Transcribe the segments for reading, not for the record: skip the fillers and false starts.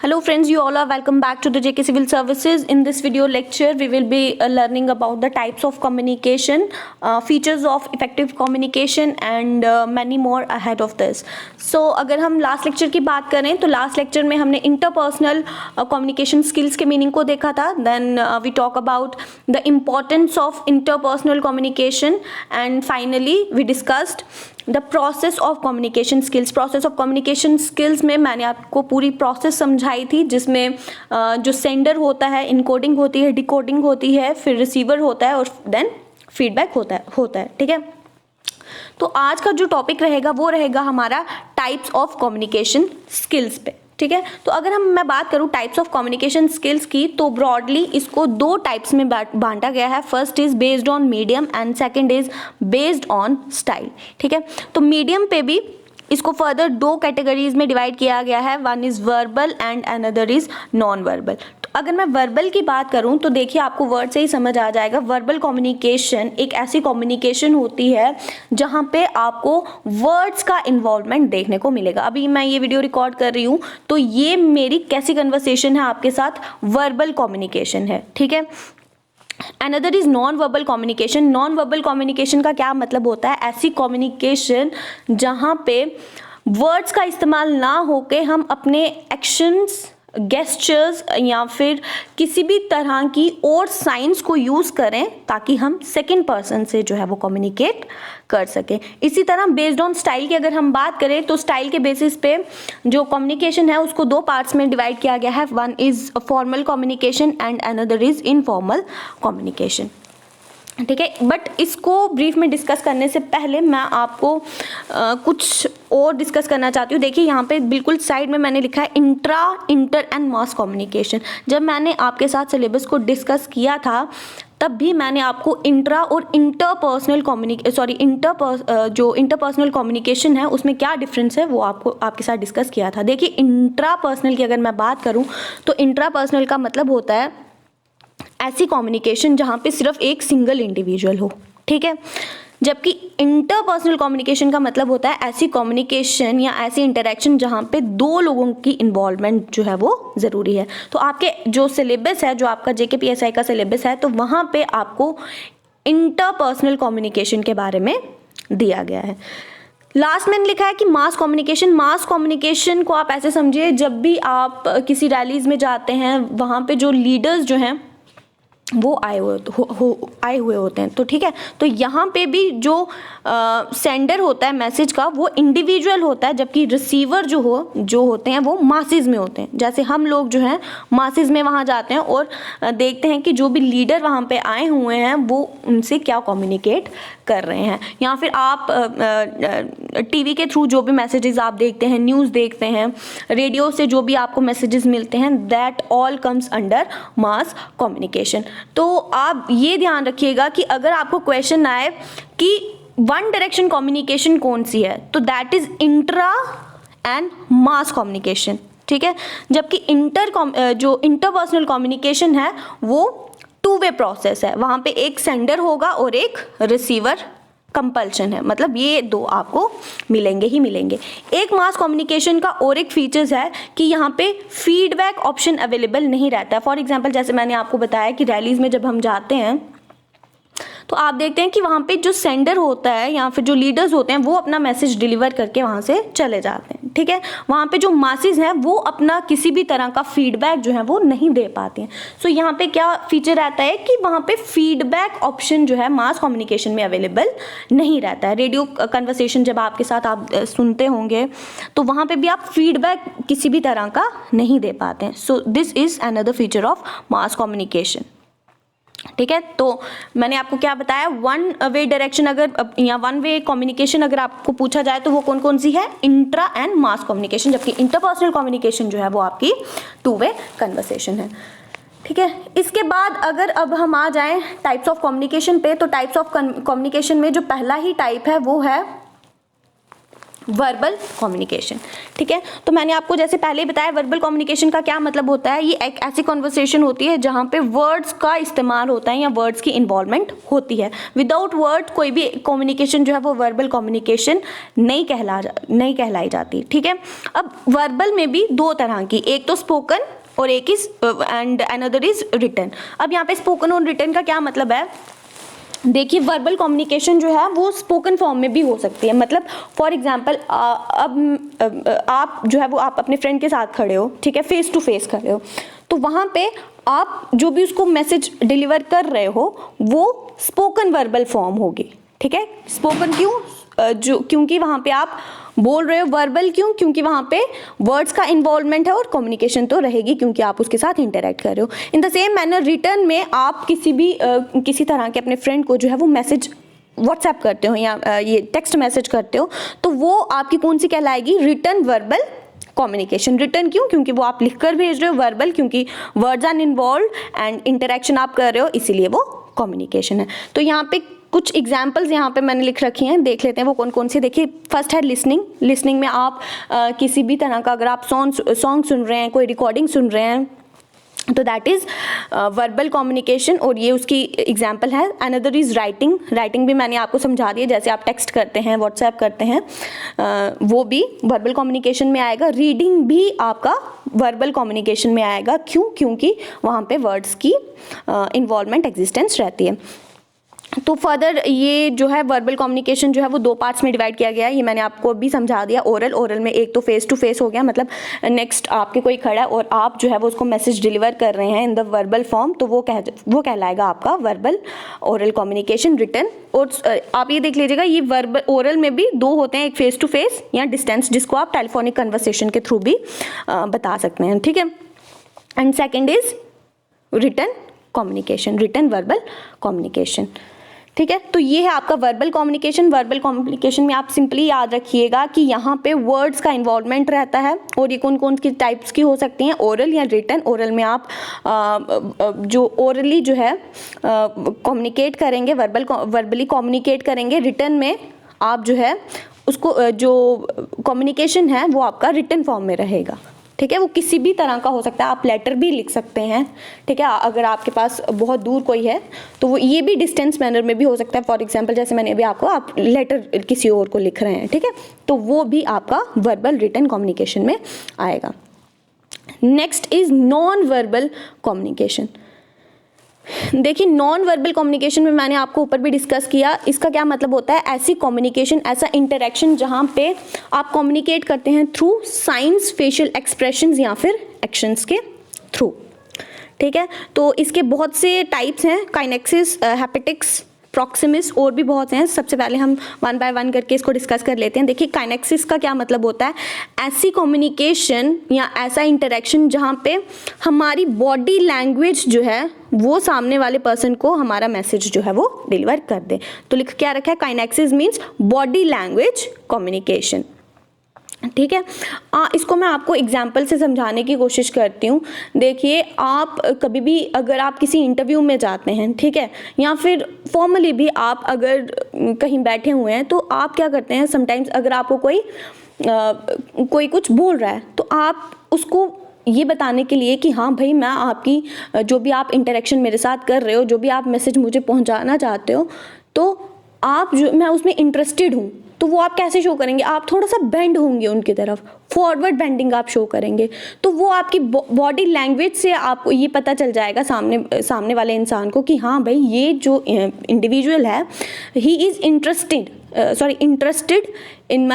Hello friends, you all are welcome back to the JK Civil Services. In this video lecture, we will be learning about the types of communication, features of effective communication and many more ahead of this. So अगर हम last lecture की बात करें तो last lecture में हमने interpersonal communication skills के meaning को देखा था. Then we talk about the importance of interpersonal communication and finally we discussed the process of communication skills. Process of communication skills में मैंने आपको पूरी प्रोसेस समझाई थी, जिसमें जो सेंडर होता है, इनकोडिंग होती है, डिकोडिंग होती है, फिर रिसीवर होता है और देन फीडबैक होता है. ठीक है, तो आज का जो टॉपिक रहेगा वो रहेगा हमारा टाइप्स ऑफ कम्युनिकेशन स्किल्स पे. ठीक है, तो अगर मैं बात करूं टाइप्स ऑफ कम्युनिकेशन स्किल्स की, तो ब्रॉडली इसको दो टाइप्स में बांटा गया है. First is based on medium and second is based on style. ठीक है, तो मीडियम पे भी इसको फर्दर दो कैटेगरीज में डिवाइड किया गया है. One is verbal and another is non verbal. तो अगर मैं वर्बल की बात करूं तो देखिए आपको वर्ड से ही समझ आ जाएगा. वर्बल कम्युनिकेशन एक ऐसी कम्युनिकेशन होती है जहां पे आपको वर्ड्स का इन्वॉल्वमेंट देखने को मिलेगा. अभी मैं ये वीडियो रिकॉर्ड कर रही हूं तो ये मेरी कैसी कन्वर्सेशन है आपके साथ, वर्बल कम्युनिकेशन है. ठीक है, another is non verbal communication. Non verbal communication का क्या मतलब होता है? ऐसी कम्युनिकेशन जहां पे वर्ड्स का इस्तेमाल ना होके हम अपने एक्शंस, गेस्चर्स या फिर किसी भी तरह की और साइंस को यूज़ करें ताकि हम सेकंड पर्सन से जो है वो कम्युनिकेट कर सकें. इसी तरह बेस्ड ऑन स्टाइल की अगर हम बात करें तो स्टाइल के बेसिस पे जो कम्युनिकेशन है उसको दो पार्ट्स में डिवाइड किया गया है. One is formal communication and another is informal communication. ठीक है, बट इसको ब्रीफ में डिस्कस करने से पहले मैं आपको कुछ और डिस्कस करना चाहती हूँ. देखिए यहाँ पे बिल्कुल साइड में मैंने लिखा है इंटर एंड मास कम्युनिकेशन. जब मैंने आपके साथ सिलेबस को डिस्कस किया था तब भी मैंने आपको इंट्रा और इंटरपर्सनल कम्युनिकेशन है उसमें क्या डिफरेंस है वो आपके साथ डिस्कस किया था. देखिए इंट्रापर्सनल की अगर मैं बात करूँ तो इंट्रापर्सनल का मतलब होता है ऐसी कम्युनिकेशन जहाँ पे सिर्फ एक सिंगल इंडिविजुअल हो. ठीक है, जबकि इंटरपर्सनल कम्युनिकेशन का मतलब होता है ऐसी कम्युनिकेशन या ऐसी इंटरेक्शन जहाँ पे दो लोगों की इन्वॉल्वमेंट जो है वो ज़रूरी है. तो आपके जो सिलेबस है, जो आपका JKPSI का सिलेबस है, तो वहाँ पे आपको इंटरपर्सनल कम्युनिकेशन के बारे में दिया गया है. लास्ट में लिखा है कि मास कम्युनिकेशन. मास कम्युनिकेशन को आप ऐसे समझिए, जब भी आप किसी रैलीज में जाते हैं वहाँ पे जो लीडर्स जो हैं वो आए हुए होते हैं. तो ठीक है, तो यहाँ पे भी जो सेंडर होता है मैसेज का वो इंडिविजुअल होता है, जबकि रिसीवर जो होते हैं वो मासेस में होते हैं. जैसे हम लोग जो हैं मासेस में वहाँ जाते हैं और देखते हैं कि जो भी लीडर वहाँ पे आए हुए हैं वो उनसे क्या कम्युनिकेट कर रहे हैं. या फिर आप टीवी के थ्रू जो भी मैसेजेस आप देखते हैं, न्यूज़ देखते हैं, रेडियो से जो भी आपको मैसेजेस मिलते हैं, that all comes under mass communication. तो आप ये ध्यान रखिएगा कि अगर आपको क्वेश्चन आए कि वन डायरेक्शन कम्युनिकेशन कौन सी है, तो that is intra and mass communication. ठीक है, जबकि जो इंटरपर्सनल कम्युनिकेशन है वो टू वे प्रोसेस है. वहाँ पे एक सेंडर होगा और एक रिसीवर कंपल्शन है. मतलब ये दो आपको मिलेंगे ही मिलेंगे. एक मास कम्युनिकेशन का और एक फीचर्स है कि यहाँ पे फीडबैक ऑप्शन अवेलेबल नहीं रहता है. फॉर एग्जांपल जैसे मैंने आपको बताया कि रैलीज में जब हम जाते हैं तो आप देखते हैं कि वहाँ पे जो सेंडर होता है या फिर जो लीडर्स होते हैं वो अपना मैसेज डिलीवर करके वहाँ से चले जाते हैं. ठीक है, वहाँ पे जो मासेस हैं वो अपना किसी भी तरह का फीडबैक जो है वो नहीं दे पाते हैं. सो यहाँ पे क्या फीचर रहता है कि वहाँ पे फीडबैक ऑप्शन जो है मास कम्युनिकेशन में अवेलेबल नहीं रहता है. रेडियो कन्वर्सेशन जब आपके साथ आप सुनते होंगे तो वहाँ पर भी आप फीडबैक किसी भी तरह का नहीं दे पाते हैं. So this is another feature of mass communication. ठीक है, तो मैंने आपको क्या बताया, वन वे डायरेक्शन अगर या वन वे कम्युनिकेशन अगर आपको पूछा जाए तो वो कौन कौन सी है, इंट्रा एंड मास कम्युनिकेशन. जबकि इंटरपर्सनल कम्युनिकेशन जो है वो आपकी टू वे कन्वर्सेशन है. ठीक है, इसके बाद अगर अब हम आ जाएं टाइप्स ऑफ कम्युनिकेशन पे, तो टाइप्स ऑफ कम्युनिकेशन में जो पहला ही टाइप है वो है वर्बल कम्युनिकेशन। ठीक है, तो मैंने आपको जैसे पहले ही बताया वर्बल कम्युनिकेशन का क्या मतलब होता है। ये एक ऐसी कन्वर्सेशन होती है जहाँ पे वर्ड्स का इस्तेमाल होता है या वर्ड्स की इन्वॉल्वमेंट होती है। विदाउट वर्ड कोई भी कम्युनिकेशन जो है वो वर्बल कम्युनिकेशन नहीं कहलाई जाती। ठीक है, अब वर्बल में भी दो तरह की, एक तो स्पोकन और एक is and another is written. अब यहाँ पे स्पोकन और रिटन का क्या मतलब है, देखिए वर्बल कम्युनिकेशन जो है वो स्पोकन फॉर्म में भी हो सकती है। मतलब फॉर एग्जांपल अब आप जो है वो आप अपने फ्रेंड के साथ खड़े हो, ठीक है, फेस टू फेस खड़े हो, तो वहाँ पे आप जो भी उसको मैसेज डिलीवर कर रहे हो वो स्पोकन वर्बल फॉर्म होगी। ठीक है, स्पोकन क्यों, क्योंकि वहाँ पे आप बोल रहे हो। वर्बल क्यों, क्योंकि वहाँ पे वर्ड्स का इन्वॉल्वमेंट है और कम्युनिकेशन तो रहेगी क्योंकि आप उसके साथ इंटरेक्ट कर रहे हो। In the same manner return में आप किसी तरह के अपने फ्रेंड को जो है वो मैसेज व्हाट्सएप करते हो या ये टेक्स्ट मैसेज करते हो, तो वो आपकी कौन सी कहलाएगी, रिटर्न वर्बल कम्युनिकेशन। रिटर्न क्यों, क्योंकि वो आप लिख कर भेज रहे हो। वर्बल क्योंकि words are involve and interaction आप कर रहे हो, इसीलिए वो कम्युनिकेशन है। तो यहाँ पे कुछ एग्जाम्पल्स यहाँ पे मैंने लिख रखी हैं, देख लेते हैं वो कौन कौन सी। देखिए फर्स्ट है लिसनिंग। लिसनिंग में आप किसी भी तरह का अगर आप सॉन्ग सुन रहे हैं, कोई रिकॉर्डिंग सुन रहे हैं, तो दैट इज़ वर्बल कम्युनिकेशन और ये उसकी एग्जाम्पल है। Another is writing. राइटिंग भी मैंने आपको समझा दिया, जैसे आप टेक्स्ट करते हैं, व्हाट्सएप करते हैं, वो भी वर्बल कम्युनिकेशन में आएगा। रीडिंग भी आपका वर्बल कम्युनिकेशन में आएगा। क्यों, क्योंकि वहाँ पे वर्ड्स की इन्वॉल्वमेंट एग्जिस्टेंस रहती है। तो फर्दर ये जो है वर्बल कम्युनिकेशन जो है वो दो पार्ट्स में डिवाइड किया गया है, ये मैंने आपको अभी समझा दिया। ओरल में एक तो फेस टू फेस हो गया, मतलब नेक्स्ट आपके कोई खड़ा है और आप जो है वो उसको मैसेज डिलीवर कर रहे हैं इन द वर्बल फॉर्म, तो वो कहलाएगा आपका वर्बल ओरल कम्युनिकेशन। रिटन, और आप ये देख लीजिएगा ये वर्बल ओरल में भी दो होते हैं, एक फेस टू फेस या डिस्टेंस, जिसको आप टेलीफोनिक कन्वर्सेशन के थ्रू भी बता सकते हैं। ठीक है, and second is written communication, written verbal communication. ठीक है, तो ये है आपका वर्बल कम्युनिकेशन। वर्बल कम्युनिकेशन में आप सिंपली याद रखिएगा कि यहाँ पे वर्ड्स का इन्वॉल्वमेंट रहता है और ये कौन कौन की टाइप्स की हो सकती हैं, ओरल या रिटन। ओरल में आप जो ओरली जो है कम्युनिकेट करेंगे, वर्बली कम्युनिकेट करेंगे। रिटन में आप जो है उसको जो कम्युनिकेशन है वो आपका रिटन फॉर्म में रहेगा। ठीक है, वो किसी भी तरह का हो सकता है, आप लेटर भी लिख सकते हैं। ठीक है, अगर आपके पास बहुत दूर कोई है तो वो ये भी डिस्टेंस मैनर में भी हो सकता है। फॉर एग्जांपल जैसे मैंने अभी आपको, आप लेटर किसी और को लिख रहे हैं, ठीक है, तो वो भी आपका वर्बल रिटन कम्युनिकेशन में आएगा। Next is non verbal communication. देखिए नॉन वर्बल कम्युनिकेशन में मैंने आपको ऊपर भी डिस्कस किया, इसका क्या मतलब होता है, ऐसी कम्युनिकेशन, ऐसा इंटरेक्शन जहाँ पे आप कम्युनिकेट करते हैं थ्रू साइंस, फेशियल एक्सप्रेशंस या फिर एक्शंस के थ्रू। ठीक है, तो इसके बहुत से टाइप्स हैं, काइनेक्सिस, हैप्टिक्स, प्रॉक्सिमिस, और भी बहुत हैं। सबसे पहले हम वन बाय वन करके इसको डिस्कस कर लेते हैं। देखिए काइनेक्सिस का क्या मतलब होता है, ऐसी कम्युनिकेशन या ऐसा इंटरेक्शन जहाँ पे हमारी बॉडी लैंग्वेज जो है वो सामने वाले पर्सन को हमारा मैसेज जो है वो डिलीवर कर दे। तो लिख क्या रखा है, काइनेक्सिस मीन्स बॉडी लैंग्वेज कम्युनिकेशन। ठीक है, इसको मैं आपको एग्जाम्पल से समझाने की कोशिश करती हूँ। देखिए आप कभी भी अगर आप किसी इंटरव्यू में जाते हैं, ठीक है, या फिर फॉर्मली भी आप अगर कहीं बैठे हुए हैं, तो आप क्या करते हैं, समटाइम्स अगर आपको कोई कुछ बोल रहा है तो आप उसको ये बताने के लिए कि हाँ भाई मैं आपकी जो भी आप इंटरेक्शन मेरे साथ कर रहे हो, जो भी आप मैसेज मुझे पहुँचाना चाहते हो, तो आप जो मैं उसमें इंटरेस्टेड हूँ, तो वो आप कैसे शो करेंगे, आप थोड़ा सा बेंड होंगे उनकी तरफ, फॉरवर्ड बेंडिंग आप शो करेंगे। तो वो आपकी बॉडी लैंग्वेज से आपको ये पता चल जाएगा सामने वाले इंसान को कि हाँ भाई ये जो इंडिविजुअल है ही इज़ इंटरेस्टेड इन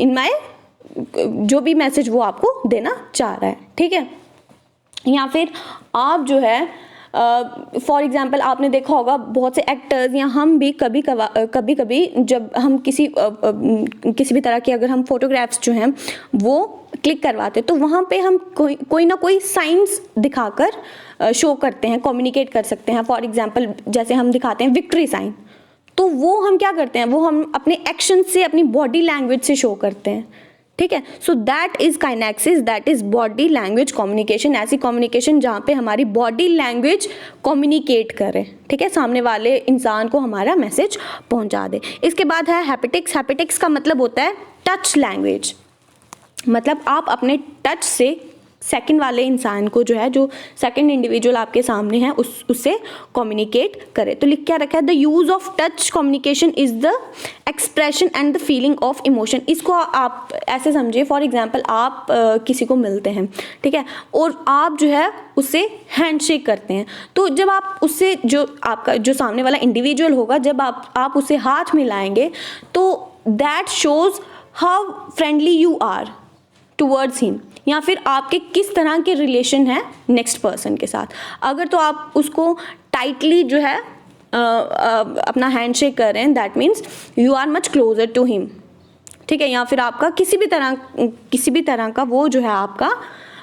माई जो भी मैसेज वो आपको देना चाह रहा है। ठीक है, या फिर आप जो है फॉर एग्जाम्पल आपने देखा होगा बहुत से एक्टर्स या हम भी कभी कभी जब हम किसी भी तरह की अगर हम फोटोग्राफ्स जो हैं वो क्लिक करवाते हैं, तो वहाँ पे हम कोई ना कोई साइंस दिखाकर शो करते हैं, कम्युनिकेट कर सकते हैं। फॉर एग्जाम्पल जैसे हम दिखाते हैं विक्ट्री साइन, तो वो हम क्या करते हैं, वो हम अपने एक्शन से, अपनी बॉडी लैंग्वेज से शो करते हैं। ठीक है। So that is kinesics, that is body language communication, ऐसी कम्युनिकेशन जहाँ पे हमारी बॉडी लैंग्वेज कम्युनिकेट करे, ठीक है, सामने वाले इंसान को हमारा मैसेज पहुँचा दे। इसके बाद है हैप्टिक्स। हैप्टिक्स का मतलब होता है टच लैंग्वेज, मतलब आप अपने टच से सेकंड वाले इंसान को जो है, जो सेकंड इंडिविजुअल आपके सामने है, उससे कम्युनिकेट करे। तो लिख क्या रखा है, the use of touch communication is the expression and the feeling of emotion. इसको आप ऐसे समझिए, फॉर एग्जांपल आप किसी को मिलते हैं, ठीक है, और आप जो है उससे हैंडशेक करते हैं, तो जब आप उससे, जो आपका जो सामने वाला इंडिविजुअल होगा, जब आप उससे हाथ मिलाएंगे तो that shows how friendly you are towards him, या फिर आपके किस तरह के रिलेशन है नेक्स्ट पर्सन के साथ। अगर तो आप उसको टाइटली जो है अपना हैंडशेक कर रहे हैं, that means you are much closer to him, ठीक है, या फिर आपका किसी भी तरह का वो जो है आपका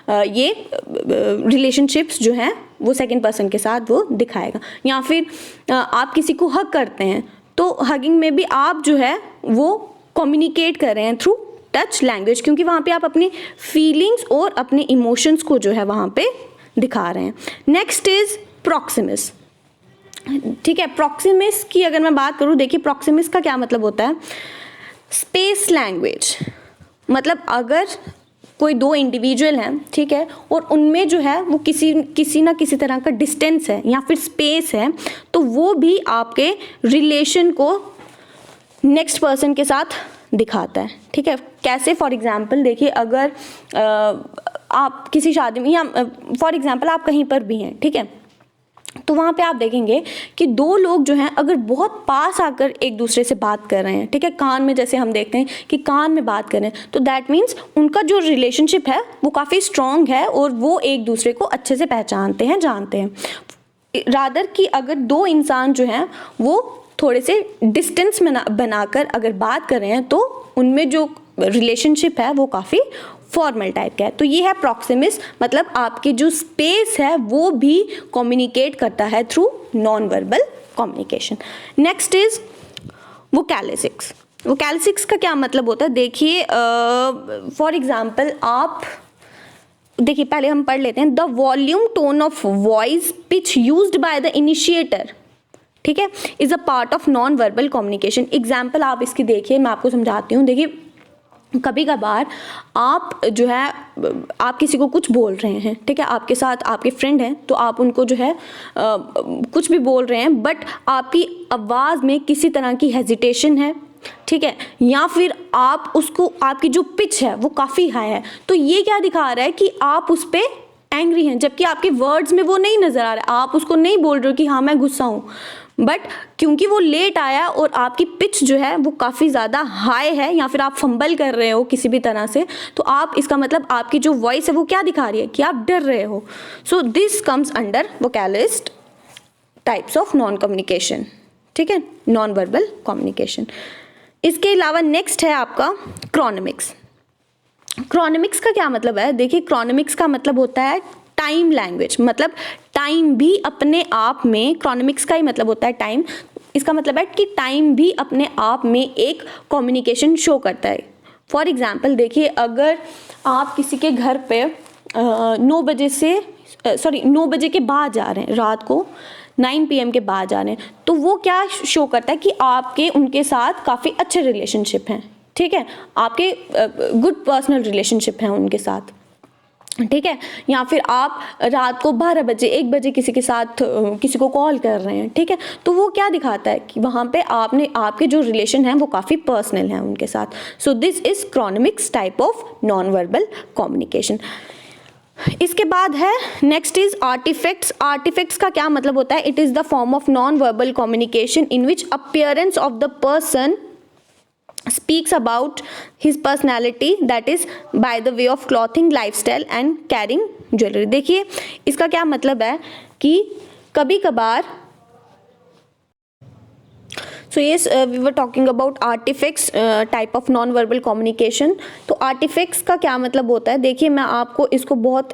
ये रिलेशनशिप्स जो हैं वो सेकंड पर्सन के साथ वो दिखाएगा। या फिर आप किसी को हग करते हैं, तो हगिंग में भी आप जो है वो कम्युनिकेट कर रहे हैं थ्रू टच लैंग्वेज, क्योंकि वहाँ पे आप अपनी फीलिंग्स और अपने इमोशंस को जो है वहाँ पे दिखा रहे हैं। नेक्स्ट इज प्रॉक्सिमिस, ठीक है। प्रॉक्सिमिस की अगर मैं बात करूँ, देखिए प्रॉक्सिमिस का क्या मतलब होता है, स्पेस लैंग्वेज, मतलब अगर कोई दो इंडिविजुअल हैं, ठीक है, और उनमें जो है वो किसी ना किसी तरह का डिस्टेंस है या फिर स्पेस है, तो वो भी आपके रिलेशन को नेक्स्ट पर्सन के साथ दिखाता है, ठीक है। कैसे, फॉर एग्जांपल देखिए, अगर आप किसी शादी में, या फॉर एग्जांपल आप कहीं पर भी हैं, ठीक है, तो वहाँ पे आप देखेंगे कि दो लोग जो हैं अगर बहुत पास आकर एक दूसरे से बात कर रहे हैं, ठीक है, कान में, जैसे हम देखते हैं कि कान में बात कर रहे हैं, तो दैट मीन्स उनका जो रिलेशनशिप है वो काफ़ी स्ट्रॉन्ग है और वो एक दूसरे को अच्छे से पहचानते हैं, जानते हैं। रादर कि अगर दो इंसान जो हैं वो थोड़े से डिस्टेंस बनाकर अगर बात कर रहे हैं, तो उनमें जो रिलेशनशिप है वो काफ़ी फॉर्मल टाइप का है। तो ये है प्रॉक्सिमिस, मतलब आपकी जो स्पेस है वो भी कम्युनिकेट करता है through non verbal communication. Next is vocalics. Vocalics का क्या मतलब होता है, देखिए फॉर एग्जांपल आप देखिए, पहले हम पढ़ लेते हैं, the volume, tone of voice, pitch used by the initiator, ठीक है, is a part of non verbal communication. Example आप इसकी देखिए, मैं आपको समझाती हूँ। देखिए कभी कभार आप जो है, आप किसी को कुछ बोल रहे हैं, ठीक है, आपके साथ आपके फ्रेंड हैं, तो आप उनको जो है कुछ भी बोल रहे हैं, बट आपकी आवाज़ में किसी तरह की हेजिटेशन है, ठीक है, या फिर आप उसको, आपकी जो पिच है वो काफ़ी हाई है, तो ये क्या दिखा रहा है कि आप उस पर एंग्री हैं, जबकि आपके वर्ड्स में वो नहीं नज़र आ रहा है, आप उसको नहीं बोल रहे हो कि हाँ मैं गुस्सा हूँ, बट क्योंकि वो लेट आया और आपकी पिच जो है वो काफ़ी ज़्यादा हाई है, या फिर आप फंबल कर रहे हो किसी भी तरह से, तो आप, इसका मतलब आपकी जो वॉइस है वो क्या दिखा रही है कि आप डर रहे हो। So this comes under vocalist types of non communication, ठीक है, नॉन वर्बल कम्युनिकेशन। इसके अलावा नेक्स्ट है आपका क्रोनेमिक्स। क्रोनेमिक्स का क्या मतलब है, देखिए क्रोनेमिक्स का मतलब होता है टाइम लैंग्वेज, मतलब टाइम भी अपने आप में, क्रोनेमिक्स का ही मतलब होता है टाइम, इसका मतलब है कि टाइम भी अपने आप में एक कम्युनिकेशन शो करता है। फॉर एग्जांपल देखिए, अगर आप किसी के घर पे 9 बजे के बाद जा रहे हैं, रात को 9 PM के बाद जा रहे हैं, तो वो क्या शो करता है कि आपके उनके साथ काफ़ी अच्छे रिलेशनशिप हैं, ठीक है, आपके गुड पर्सनल रिलेशनशिप हैं उनके साथ, ठीक है। या फिर आप रात को 12 बजे 1 बजे किसी के साथ किसी को कॉल कर रहे हैं, ठीक है, तो वो क्या दिखाता है कि वहाँ पे आपके जो रिलेशन हैं वो काफ़ी पर्सनल हैं उनके साथ। So this is chronemics type of non verbal communication. इसके बाद है नेक्स्ट इज आर्टिफैक्ट्स। आर्टिफैक्ट्स का क्या मतलब होता है, it is the form of non verbal communication in which appearance of the person speaks about his personality, that is by the way of clothing, lifestyle and carrying jewelry। देखिए इसका क्या मतलब है कि कभी कभार, so yes we were talking about artifacts type of non verbal communication. तो artifacts का क्या मतलब होता है, देखिए मैं आपको इसको बहुत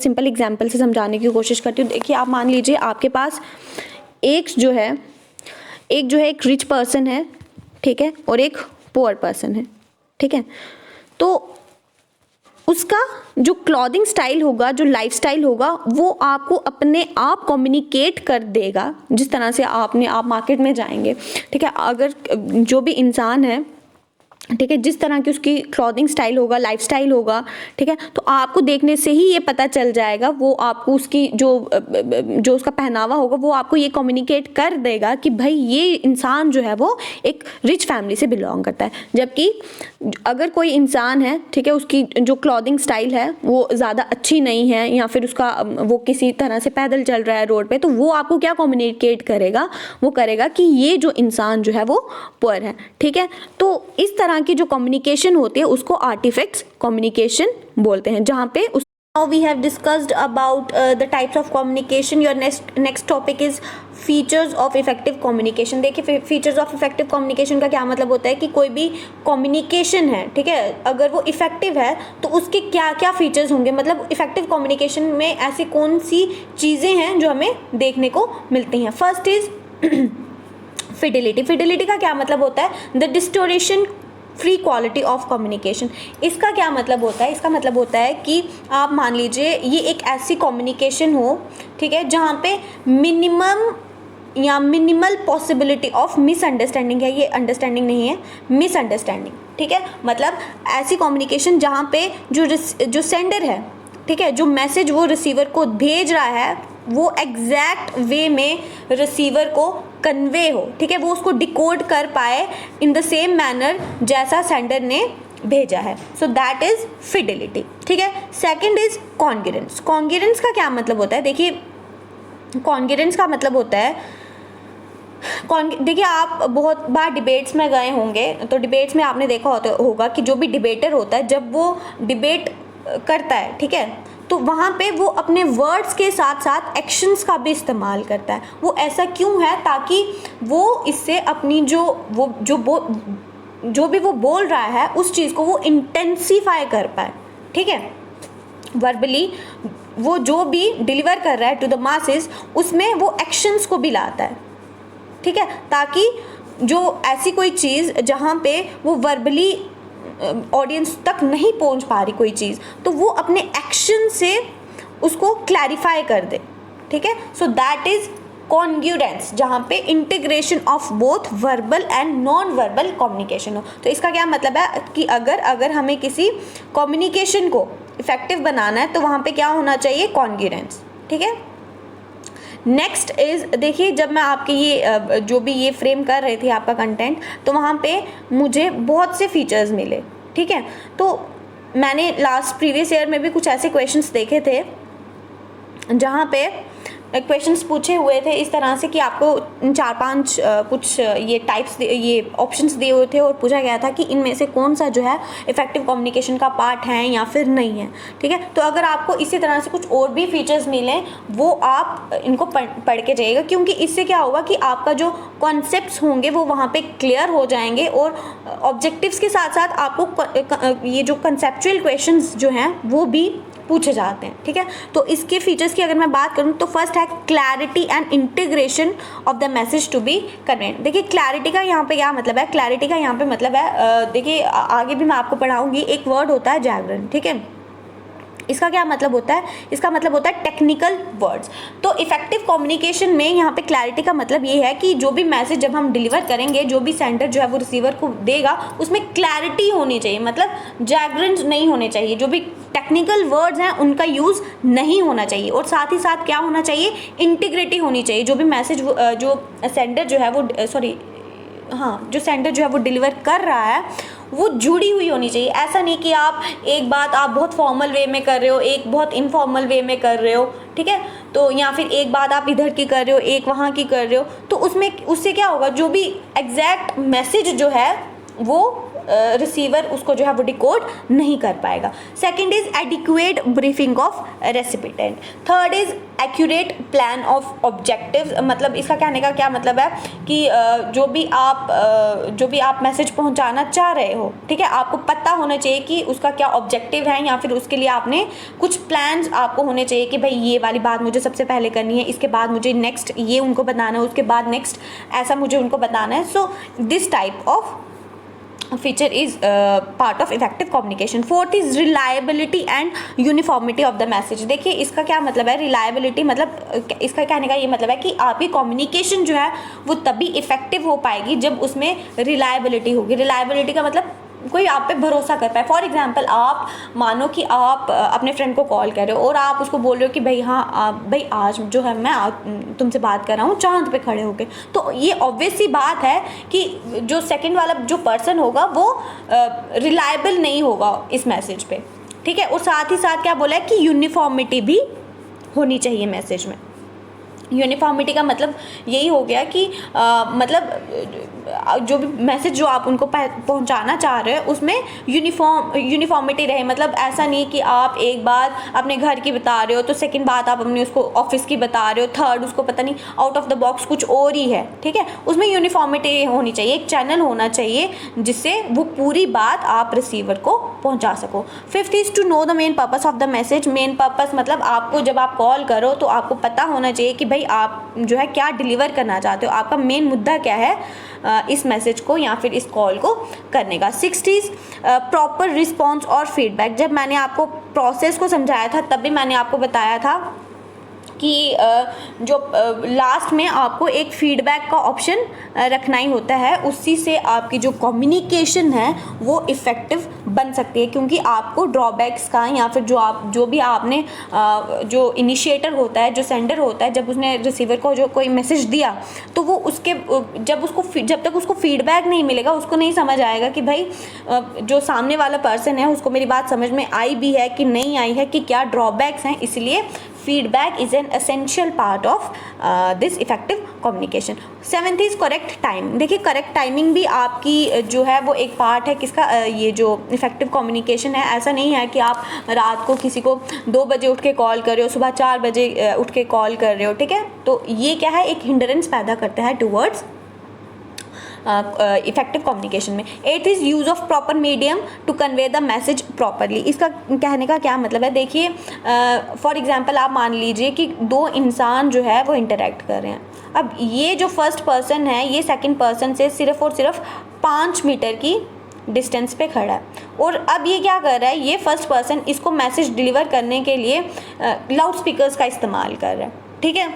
सिंपल एग्जांपल से समझाने की कोशिश करती हूँ। देखिए आप मान लीजिए आपके पास एक जो है एक रिच पर्सन है, ठीक है, और एक पुअर पर्सन है, ठीक है। तो उसका जो क्लॉथिंग स्टाइल होगा, जो लाइफ स्टाइल होगा, वो आपको अपने आप कम्युनिकेट कर देगा। जिस तरह से आप मार्केट में जाएंगे, ठीक है, अगर जो भी इंसान है, ठीक है, जिस तरह की उसकी क्लॉथिंग स्टाइल होगा, लाइफ स्टाइल होगा, ठीक है, तो आपको देखने से ही ये पता चल जाएगा, वो आपको उसकी जो उसका पहनावा होगा वो आपको ये कम्युनिकेट कर देगा कि भाई ये इंसान जो है वो एक रिच फैमिली से बिलोंग करता है। जबकि अगर कोई इंसान है, ठीक है, उसकी जो क्लॉथिंग स्टाइल है वो ज़्यादा अच्छी नहीं है, या फिर उसका वो किसी तरह से पैदल चल रहा है रोड पे, तो वो आपको क्या कम्युनिकेट करेगा, वो करेगा कि ये जो इंसान जो है वो पुअर है, ठीक है। तो इस तरह की जो कम्युनिकेशन होती है उसको आर्टिफैक्ट्स कम्युनिकेशन बोलते हैं, जहाँ पे Now we have discussed about the types of communication. Your next topic is features of effective communication. देखिए features of effective communication का क्या मतलब होता है कि कोई भी communication है, ठीक है, अगर वो effective है तो उसके क्या क्या features होंगे, मतलब effective communication में ऐसी कौन सी चीज़ें हैं जो हमें देखने को मिलती हैं। First is fidelity. फिडिलिटी का क्या मतलब होता है, the distortion free quality of communication. इसका क्या मतलब होता है, इसका मतलब होता है कि आप मान लीजिए ये एक ऐसी कम्युनिकेशन हो, ठीक है, जहाँ पे मिनिमम या मिनिमल पॉसिबिलिटी ऑफ मिसअंडरस्टैंडिंग है, ये अंडरस्टैंडिंग नहीं है, मिसअंडरस्टैंडिंग, ठीक है, मतलब ऐसी कम्युनिकेशन जहाँ पे जो सेंडर है, ठीक है, जो मैसेज वो रिसीवर को भेज रहा है वो एग्जैक्ट वे में रिसीवर को कन्वे हो, ठीक है, वो उसको डिकोड कर पाए इन द सेम मैनर जैसा सेंडर ने भेजा है। सो दैट इज फिडिलिटी, ठीक है। Second is congruence. कॉन्ग्रुएंस का क्या मतलब होता है, देखिए कॉन्ग्रुएंस का मतलब होता है, देखिए आप बहुत बार डिबेट्स में गए होंगे, तो डिबेट्स में आपने देखा होगा कि जो भी डिबेटर होता है जब वो डिबेट करता है, ठीक है, तो वहाँ पे वो अपने वर्ड्स के साथ साथ एक्शंस का भी इस्तेमाल करता है। वो ऐसा क्यों है, ताकि वो इससे अपनी जो भी वो बोल रहा है उस चीज़ को वो इंटेंसीफाई कर पाए, ठीक है। वर्बली वो जो भी डिलीवर कर रहा है टू द मासेस उसमें वो एक्शंस को भी लाता है, ठीक है, ताकि जो ऐसी कोई चीज़ जहाँ पे वो वर्बली ऑडियंस तक नहीं पहुंच पा रही कोई चीज़, तो वो अपने एक्शन से उसको क्लैरिफाई कर दे, ठीक है। सो दैट इज कॉन्ग्रुएंस, जहाँ पे integration of both verbal and non verbal communication हो। तो इसका क्या मतलब है कि अगर हमें किसी कम्युनिकेशन को इफेक्टिव बनाना है तो वहाँ पे क्या होना चाहिए, कॉन्ग्रुएंस, ठीक है। नेक्स्ट इज़, देखिए जब मैं आपके ये जो भी ये फ्रेम कर रहे थे आपका कंटेंट, तो वहाँ पे मुझे बहुत से फीचर्स मिले, ठीक है। तो मैंने प्रीवियस ईयर में भी कुछ ऐसे क्वेश्चंस देखे थे जहाँ पे क्वेश्चंस पूछे हुए थे इस तरह से कि आपको 4-5 कुछ ये टाइप्स ये ऑप्शंस दिए हुए थे और पूछा गया था कि इनमें से कौन सा जो है इफेक्टिव कम्युनिकेशन का पार्ट है या फिर नहीं है, ठीक है। तो अगर आपको इसी तरह से कुछ और भी फीचर्स मिलें वो आप इनको पढ़ के जाइएगा, क्योंकि इससे क्या होगा कि आपका जो कॉन्सेप्ट्स होंगे वो वहाँ पे क्लियर हो जाएंगे और ऑब्जेक्टिव्स के साथ साथ आपको ये जो कंसेप्चुअल क्वेश्चंस जो हैं वो भी पूछे जाते हैं, ठीक है। तो इसके फीचर्स की अगर मैं बात करूं तो फर्स्ट है clarity and integration of the message to be conveyed. देखिए क्लैरिटी का यहाँ पे क्या मतलब है, क्लैरिटी का यहाँ पे मतलब है, देखिए आगे भी मैं आपको पढ़ाऊंगी, एक वर्ड होता है जागरण, ठीक है। इसका क्या मतलब होता है, इसका मतलब होता है टेक्निकल वर्ड्स। तो इफेक्टिव कम्युनिकेशन में यहाँ पे क्लैरिटी का मतलब ये है कि जो भी मैसेज जब हम डिलीवर करेंगे, जो भी सेंडर जो है वो रिसीवर को देगा, उसमें क्लैरिटी होनी चाहिए, मतलब जागरण नहीं होने चाहिए, जो भी टेक्निकल वर्ड्स हैं उनका यूज़ नहीं होना चाहिए, और साथ ही साथ क्या होना चाहिए, इंटीग्रिटी होनी चाहिए। जो भी मैसेज जो सेंडर जो है वो जो सेंडर जो है वो डिलीवर कर रहा है वो जुड़ी हुई होनी चाहिए। ऐसा नहीं कि आप एक बात आप बहुत फॉर्मल वे में कर रहे हो, एक बहुत इनफॉर्मल वे में कर रहे हो, ठीक है, तो या फिर एक बात आप इधर की कर रहे हो, एक वहाँ की कर रहे हो, तो उससे क्या होगा, जो भी एग्जैक्ट मैसेज जो है वो रिसीवर उसको जो है वो डिकोड नहीं कर पाएगा। Second is adequate briefing of recipient. Third is accurate plan of objectives, मतलब इसका कहने का क्या मतलब है कि जो भी आप मैसेज पहुंचाना चाह रहे हो, ठीक है, आपको पता होना चाहिए कि उसका क्या ऑब्जेक्टिव है, या फिर उसके लिए आपने कुछ प्लान्स आपको होने चाहिए कि भाई ये वाली बात मुझे सबसे पहले करनी है, इसके बाद मुझे नेक्स्ट ये उनको बताना है, उसके बाद नेक्स्ट ऐसा मुझे उनको बताना है। So this type of feature is part of effective communication. Fourth is reliability and uniformity of the message. देखिए इसका क्या मतलब है, reliability मतलब इसका कहने का ये मतलब है कि आपकी communication जो है वो तभी इफेक्टिव हो पाएगी जब उसमें reliability होगी. reliability का मतलब कोई आप पे भरोसा कर पाए. फॉर एग्जाम्पल आप मानो कि आप अपने फ्रेंड को कॉल कर रहे हो और आप उसको बोल रहे हो कि भाई हाँ भाई आज जो है मैं तुमसे बात कर रहा हूँ चांद पे खड़े होके, तो ये ऑब्वियस सी बात है कि जो सेकंड वाला जो पर्सन होगा वो रिलायबल नहीं होगा इस मैसेज पे. ठीक है. और साथ ही साथ क्या बोला है कि यूनिफॉर्मिटी भी होनी चाहिए मैसेज में. यूनिफॉर्मिटी का मतलब यही हो गया कि मतलब जो भी मैसेज जो आप उनको पहुंचाना चाह रहे हैं उसमें यूनिफॉर्मिटी रहे. मतलब ऐसा नहीं कि आप एक बात अपने घर की बता रहे हो तो सेकंड बात आप अपने उसको ऑफिस की बता रहे हो, थर्ड उसको पता नहीं आउट ऑफ द बॉक्स कुछ और ही है. ठीक है. उसमें यूनिफॉर्मिटी होनी चाहिए, एक चैनल होना चाहिए जिससे वो पूरी बात आप रिसीवर को पहुंचा सको. Fifth is to know the main purpose of the message. Main purpose मतलब आपको जब आप कॉल करो तो आपको पता होना चाहिए कि भाई आप जो है क्या डिलीवर करना चाहते हो, आपका मेन मुद्दा क्या है इस मैसेज को या फिर इस कॉल को करने का. सिक्स्थ इज प्रॉपर रिस्पॉन्स और फीडबैक. जब मैंने आपको प्रोसेस को समझाया था तब भी मैंने आपको बताया था कि जो लास्ट में आपको एक फीडबैक का ऑप्शन रखना ही होता है, उसी से आपकी जो कम्युनिकेशन है वो इफ़ेक्टिव बन सकती है. क्योंकि आपको ड्रॉबैक्स का या फिर जो भी आपने जो इनिशिएटर होता है, जो सेंडर होता है, जब उसने रिसीवर को जो कोई मैसेज दिया तो वो उसके जब तक उसको फीडबैक नहीं मिलेगा उसको नहीं समझ आएगा कि भाई जो सामने वाला पर्सन है उसको मेरी बात समझ में आई भी है कि नहीं आई है, कि क्या ड्रॉबैक्स हैं. इसलिए feedback is an essential part of this effective communication. Seventh is correct time. देखिए करेक्ट टाइमिंग भी आपकी जो है वो एक पार्ट है किसका, ये जो इफेक्टिव कम्युनिकेशन है. ऐसा नहीं है कि आप रात को किसी को 2 बजे उठ के कॉल कर रहे हो, सुबह 4 बजे उठ के कॉल कर रहे हो. ठीक है. तो ये क्या है, एक हिंड्रेंस पैदा करता है टूवर्ड्स इफेक्टिव कम्युनिकेशन में. Eighth is use of proper medium to convey the message properly. इसका कहने का क्या मतलब है, देखिए फॉर एग्जांपल आप मान लीजिए कि 2 इंसान जो है वो इंटरेक्ट कर रहे हैं. अब ये जो फर्स्ट पर्सन है ये सेकंड पर्सन से सिर्फ और सिर्फ 5 मीटर की डिस्टेंस पे खड़ा है और अब ये क्या कर रहा है, ये फर्स्ट पर्सन इसको मैसेज डिलीवर करने के लिए लाउड स्पीकर्स का इस्तेमाल कर रहा है. ठीक है.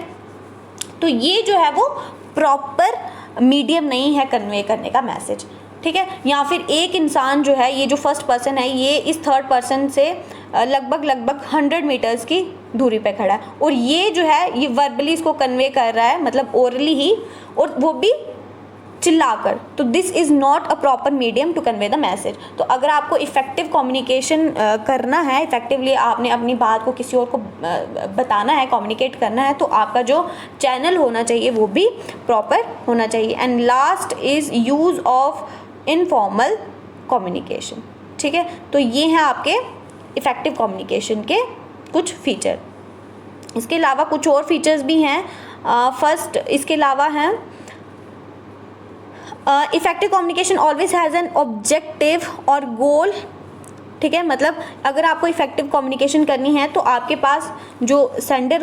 तो ये जो है वो प्रॉपर मीडियम नहीं है कन्वे करने का मैसेज. ठीक है. या फिर एक इंसान जो है, ये जो फर्स्ट पर्सन है ये इस थर्ड पर्सन से लगभग 100 मीटर्स की दूरी पे खड़ा है और ये जो है ये वर्बली इसको कन्वे कर रहा है, मतलब ओरली ही, और वो भी चिल्लाकर. तो this is not a proper medium to convey the message. तो अगर आपको इफ़ेक्टिव कम्युनिकेशन करना है, इफ़ेक्टिवली आपने अपनी बात को किसी और को बताना है, कम्युनिकेट करना है, तो आपका जो चैनल होना चाहिए वो भी प्रॉपर होना चाहिए. And last is use of informal communication. ठीक है. तो ये हैं आपके इफ़ेक्टिव कम्युनिकेशन के कुछ फीचर. इसके अलावा कुछ और फीचर्स भी हैं. फर्स्ट इसके अलावा हैं effective communication always has an objective और गोल. ठीक है. मतलब अगर आपको इफेक्टिव कम्युनिकेशन करनी है तो आपके पास जो सेंडर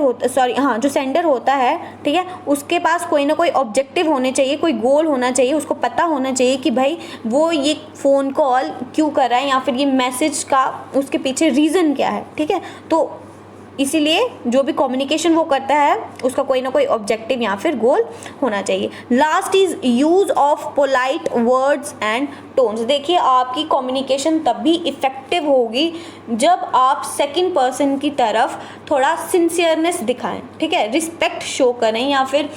होता है, ठीक है, उसके पास कोई ना कोई ऑब्जेक्टिव होने चाहिए, कोई गोल होना चाहिए, उसको पता होना चाहिए कि भाई वो ये फ़ोन कॉल क्यों कर रहा है या फिर ये मैसेज का उसके पीछे रीज़न क्या है. ठीक है. तो इसीलिए जो भी कम्युनिकेशन वो करता है उसका कोई ना कोई ऑब्जेक्टिव या फिर गोल होना चाहिए. Last is use of polite words and tones. देखिए आपकी कम्युनिकेशन तब भी इफ़ेक्टिव होगी जब आप सेकंड पर्सन की तरफ थोड़ा सिंसियरनेस दिखाएं. ठीक है. रिस्पेक्ट शो करें या फिर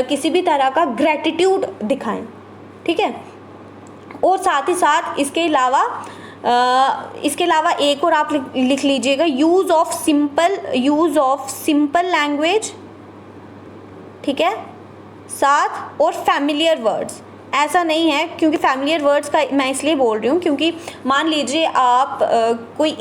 किसी भी तरह का ग्रैटिट्यूड दिखाएं. ठीक है. और साथ ही साथ इसके अलावा एक और आप लिख लीजिएगा, यूज़ ऑफ सिंपल लैंग्वेज. ठीक है. साथ और फैमिलियर वर्ड्स. ऐसा नहीं है, क्योंकि फैमिलियर वर्ड्स का मैं इसलिए बोल रही हूँ क्योंकि मान लीजिए आप कोई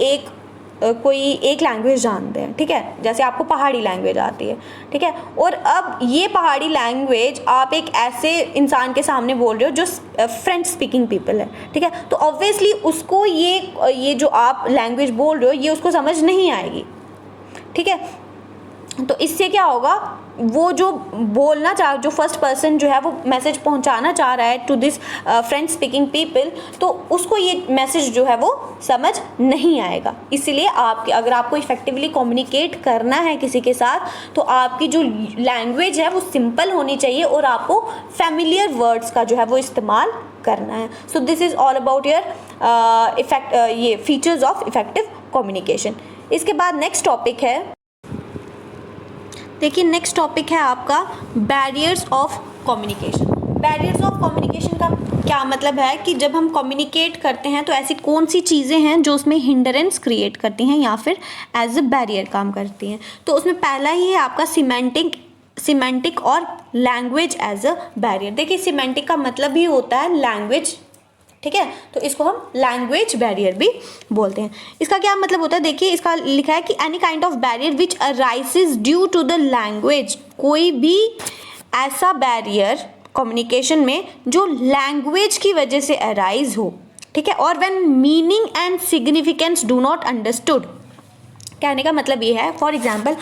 एक लैंग्वेज जानते हैं. ठीक है. जैसे आपको पहाड़ी लैंग्वेज आती है. ठीक है. और अब ये पहाड़ी लैंग्वेज आप एक ऐसे इंसान के सामने बोल रहे हो जो फ्रेंच स्पीकिंग पीपल है. ठीक है. तो ऑब्वियसली उसको ये जो आप लैंग्वेज बोल रहे हो ये उसको समझ नहीं आएगी. ठीक है. तो इससे क्या होगा, वो जो बोलना चाह, जो फर्स्ट पर्सन जो है वो मैसेज पहुंचाना चाह रहा है to this French speaking people, तो उसको ये मैसेज जो है वो समझ नहीं आएगा। इसलिए आप, अगर आपको इफेक्टिवली कम्युनिकेट करना है किसी के साथ, तो आपकी जो लैंग्वेज है वो सिंपल होनी चाहिए और आपको फैमिलियर वर्ड्स का जो है वो इस्तेमाल करना है। So this is all about your ये फीचर्स ऑफ इफेक्टिव कम्युनिकेशन। इसके बाद नेक्स्ट टॉपिक है, देखिए नेक्स्ट टॉपिक है आपका barriers of communication. Barriers of communication का क्या मतलब है कि जब हम कम्युनिकेट करते हैं तो ऐसी कौन सी चीज़ें हैं जो उसमें हिंडरेंस क्रिएट करती हैं या फिर एज अ बैरियर काम करती हैं। तो उसमें पहला ही है आपका सिमेंटिक और लैंग्वेज एज अ बैरियर। देखिए सिमेंटिक का मतलब ही होता है लैंग्वेज, ठीक है, तो इसको हम लैंग्वेज बैरियर भी बोलते हैं। इसका क्या मतलब होता है, देखिए इसका लिखा है कि any kind of barrier which arises due to the language, कोई भी ऐसा बैरियर कम्युनिकेशन में जो लैंग्वेज की वजह से अराइज हो, ठीक है, और when meaning and significance do not understood. कहने का मतलब ये है, फॉर एग्जाम्पल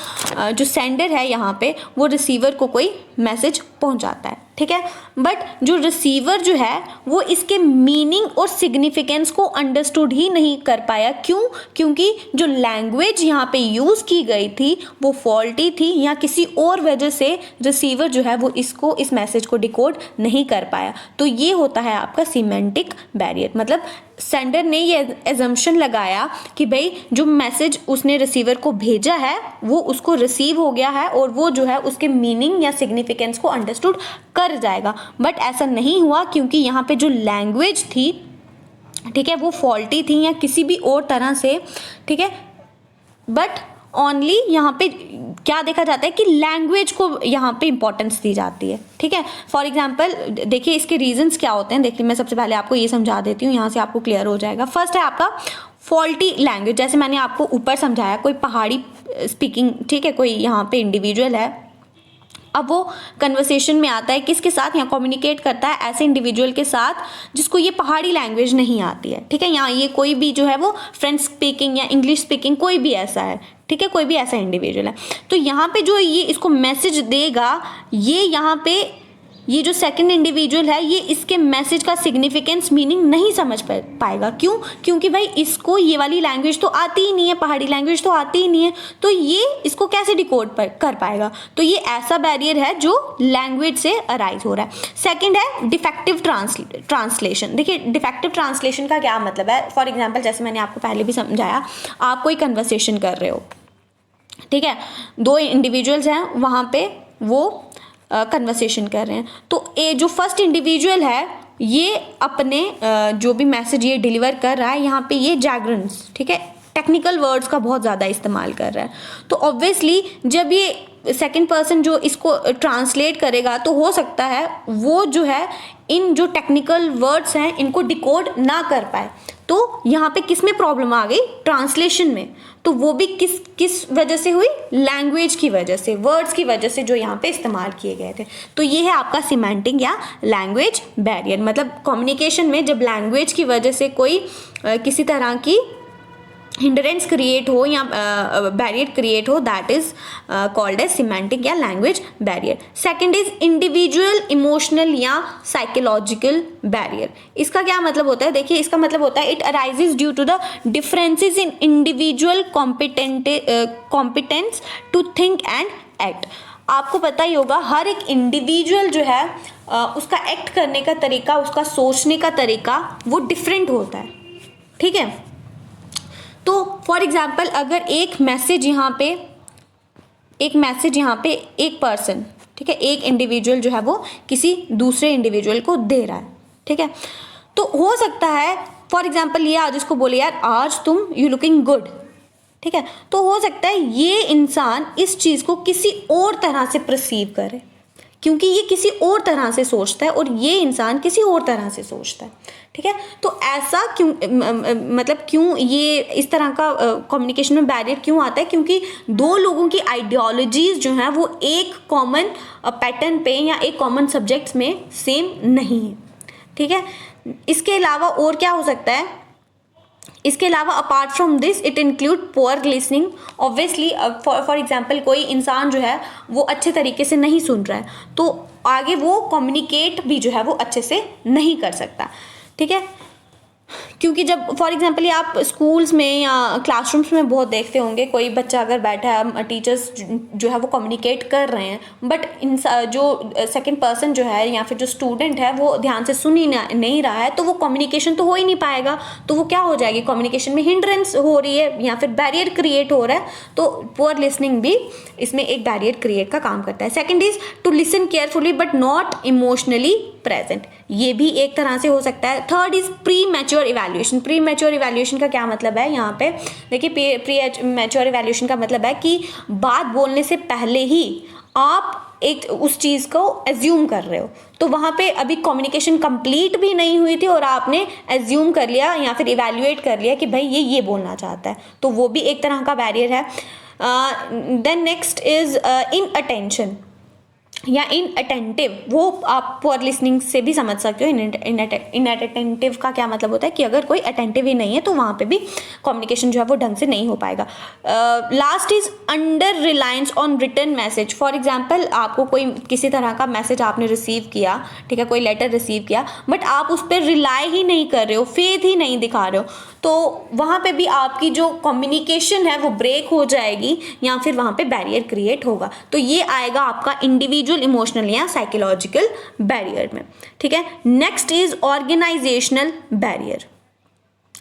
जो सेंडर है यहाँ पे वो रिसीवर को कोई मैसेज पहुँचाता है, ठीक है, बट जो रिसीवर जो है वो इसके मीनिंग और सिग्निफिकेंस को अंडरस्टूड ही नहीं कर पाया। क्यों? क्योंकि जो लैंग्वेज यहाँ पे यूज़ की गई थी वो फॉल्टी थी, या किसी और वजह से रिसीवर जो है वो इस मैसेज को डिकोड नहीं कर पाया। तो ये होता है आपका सिमेंटिक बैरियर। मतलब सेंडर ने ये एजम्पशन लगाया कि भाई जो मैसेज उसने रिसीवर को भेजा है वो उसको रिसीव हो गया है और वो जो है उसके मीनिंग या सिग्निफिकेंस को अंडरस्टूड कर जाएगा, बट ऐसा नहीं हुआ क्योंकि यहाँ पे जो लैंग्वेज थी, ठीक है, वो फॉल्टी थी या किसी भी और तरह से, ठीक है, बट ओनली यहाँ पे क्या देखा जाता है कि लैंग्वेज को यहाँ पे इंपॉर्टेंस दी जाती है, ठीक है। फॉर एग्जांपल देखिए इसके रीजंस क्या होते हैं, देखिए मैं सबसे पहले आपको ये समझा देती हूँ, यहाँ से आपको क्लियर हो जाएगा। फर्स्ट है आपका फॉल्टी लैंग्वेज, जैसे मैंने आपको ऊपर समझाया, कोई पहाड़ी स्पीकिंग, ठीक है, कोई यहाँ पे इंडिविजुअल है, अब वो कन्वर्सेशन में आता है किसके साथ, यहाँ कम्युनिकेट करता है ऐसे इंडिविजुअल के साथ जिसको ये पहाड़ी लैंग्वेज नहीं आती है, ठीक है, यहाँ ये कोई भी जो है वो फ्रेंच स्पीकिंग या इंग्लिश स्पीकिंग कोई भी ऐसा है, ठीक है, कोई भी ऐसा इंडिविजुअल है, तो यहाँ पे जो ये इसको मैसेज देगा, ये यहाँ पे ये जो सेकंड इंडिविजुअल है ये इसके मैसेज का सिग्निफिकेंस मीनिंग नहीं समझ पाएगा। क्यों? क्योंकि भाई इसको ये वाली लैंग्वेज तो आती ही नहीं है, पहाड़ी लैंग्वेज तो आती ही नहीं है, तो ये इसको कैसे डिकोड कर पाएगा। तो ये ऐसा बैरियर है जो लैंग्वेज से अराइज हो रहा है। सेकंड है डिफेक्टिव ट्रांसलेशन। देखिए डिफेक्टिव ट्रांसलेशन का क्या मतलब है, फॉर एग्जाम्पल जैसे मैंने आपको पहले भी समझाया, आप कोई कन्वर्सेशन कर रहे हो, ठीक है, दो इंडिविजुअल्स हैं वहाँ पे, वो कन्वर्सेशन कर रहे हैं, तो ये जो फर्स्ट इंडिविजुअल है ये अपने जो भी मैसेज ये डिलीवर कर रहा है, यहाँ पे ये जैगरन्स, ठीक है, टेक्निकल वर्ड्स का बहुत ज़्यादा इस्तेमाल कर रहा है, तो ऑब्वियसली जब ये सेकंड पर्सन जो इसको ट्रांसलेट करेगा तो हो सकता है वो जो है इन जो टेक्निकल वर्ड्स हैं इनको डिकोड ना कर पाए। तो यहाँ पे किस में प्रॉब्लम आ गई, ट्रांसलेशन में, तो वो भी किस वजह से हुई, लैंग्वेज की वजह से, वर्ड्स की वजह से जो यहाँ पे इस्तेमाल किए गए थे। तो ये है आपका सिमेंटिक या लैंग्वेज बैरियर। मतलब कम्युनिकेशन में जब लैंग्वेज की वजह से कोई किसी तरह की हिंडरेंस क्रिएट हो या बैरियर क्रिएट हो, that is called as semantic या language barrier. Second is individual emotional या साइकोलॉजिकल बैरियर। इसका क्या मतलब होता है, देखिए इसका मतलब होता है it arises due to the differences in individual competence to think and act. आपको पता ही होगा हर एक इंडिविजुअल जो है उसका एक्ट करने का तरीका, उसका सोचने का तरीका वो डिफरेंट होता है, ठीक है। तो फॉर एग्जाम्पल अगर एक मैसेज यहाँ पे एक पर्सन, ठीक है, एक इंडिविजुअल जो है वो किसी दूसरे इंडिविजुअल को दे रहा है, ठीक है, तो हो सकता है फॉर एग्जाम्पल ये आज इसको बोले यार आज तुम यू लुकिंग गुड, ठीक है, तो हो सकता है ये इंसान इस चीज़ को किसी और तरह से परसीव करे क्योंकि ये किसी और तरह से सोचता है और ये इंसान किसी और तरह से सोचता है, ठीक है। तो ऐसा क्यों, मतलब क्यों ये इस तरह का कम्युनिकेशन में बैरियर क्यों आता है, क्योंकि दो लोगों की आइडियोलॉजीज जो हैं वो एक कॉमन पैटर्न पे या एक कॉमन सब्जेक्ट्स में सेम नहीं है, ठीक है। इसके अलावा और क्या हो सकता है, इसके अलावा apart from this it include poor listening. Obviously for example कोई इंसान जो है वो अच्छे तरीके से नहीं सुन रहा है तो आगे वो कम्युनिकेट भी जो है वो अच्छे से नहीं कर सकता, ठीक है। क्योंकि जब फॉर एग्जांपल आप स्कूल्स में या क्लासरूम्स में बहुत देखते होंगे, कोई बच्चा अगर बैठा है, टीचर्स जो है वो कम्युनिकेट कर रहे हैं, बट इन जो सेकंड पर्सन जो है या फिर जो स्टूडेंट है वो ध्यान से सुन ही नहीं रहा है, तो वो कम्युनिकेशन तो हो ही नहीं पाएगा। तो वो क्या हो जाएगी, कम्युनिकेशन में हिंड्रेंस हो रही है या फिर बैरियर क्रिएट हो रहा है। तो पुअर लिसनिंग भी इसमें एक बैरियर क्रिएट का काम करता है। Second is to listen carefully but not emotionally present, ये भी एक तरह से हो सकता है। Third is premature evaluation. Premature evaluation का क्या मतलब है, यहाँ पे देखिए प्री मैच्योर इवैल्यूएशन का मतलब है कि बात बोलने से पहले ही आप एक उस चीज़ को एज्यूम कर रहे हो, तो वहाँ पे अभी कम्युनिकेशन कंप्लीट भी नहीं हुई थी और आपने एज्यूम कर लिया या फिर इवैल्यूएट कर लिया कि भाई ये बोलना चाहता है, तो वो भी एक तरह का बैरियर है। Then next is inattention या इनअटेंटिव, वो आप पुअर लिसनिंग से भी समझ सकते हो। इनअटेंटिव का क्या मतलब होता है कि अगर कोई अटेंटिव ही नहीं है तो वहाँ पे भी कम्युनिकेशन जो है वो ढंग से नहीं हो पाएगा। Last is under reliance on written message. For example आपको कोई किसी तरह का मैसेज आपने रिसीव किया, ठीक है, कोई लेटर रिसीव किया, बट आप उस पर रिलाई ही नहीं कर रहे हो, फेथ ही नहीं दिखा रहे हो, तो वहाँ पे भी आपकी जो कम्युनिकेशन है वो ब्रेक हो जाएगी या फिर वहाँ पे बैरियर क्रिएट होगा। तो ये आएगा आपका इंडिविजुअल इमोशनल या साइकोलॉजिकल बैरियर में, ठीक है। Next is organisational barrier.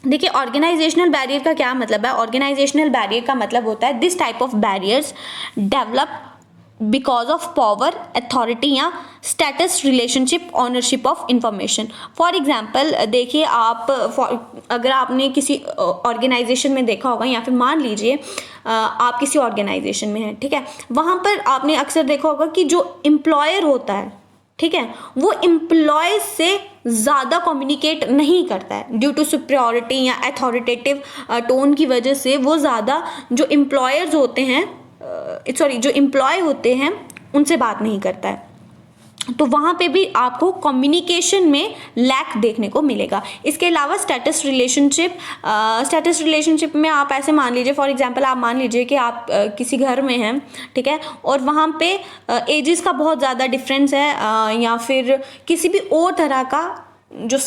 देखिए ऑर्गेनाइजेशनल बैरियर का क्या मतलब है। ऑर्गेनाइजेशनल बैरियर का मतलब होता है this type of barriers develop because of power, authority या status, relationship, ownership of information. For example देखिए आप अगर आपने किसी ऑर्गेनाइजेशन में देखा होगा या फिर मान लीजिए आप किसी ऑर्गेनाइजेशन में हैं, ठीक है, वहाँ पर आपने अक्सर देखा होगा कि जो एम्प्लॉयर होता है, ठीक है, वो एम्प्लॉय से ज़्यादा कम्युनिकेट नहीं करता है ड्यू टू सुपीरियरिटी या अथॉरिटेटिव टोन की वजह से। वो ज़्यादा जो एम्प्लॉयर्स होते हैं जो एम्प्लॉय होते हैं उनसे बात नहीं करता है, तो वहाँ पे भी आपको कम्युनिकेशन में लैक देखने को मिलेगा। इसके अलावा स्टेटस रिलेशनशिप में आप ऐसे मान लीजिए, फॉर एग्जांपल आप मान लीजिए कि आप किसी घर में हैं, ठीक है, और वहाँ पे एजेस का बहुत ज़्यादा डिफरेंस है या फिर किसी भी और तरह का जो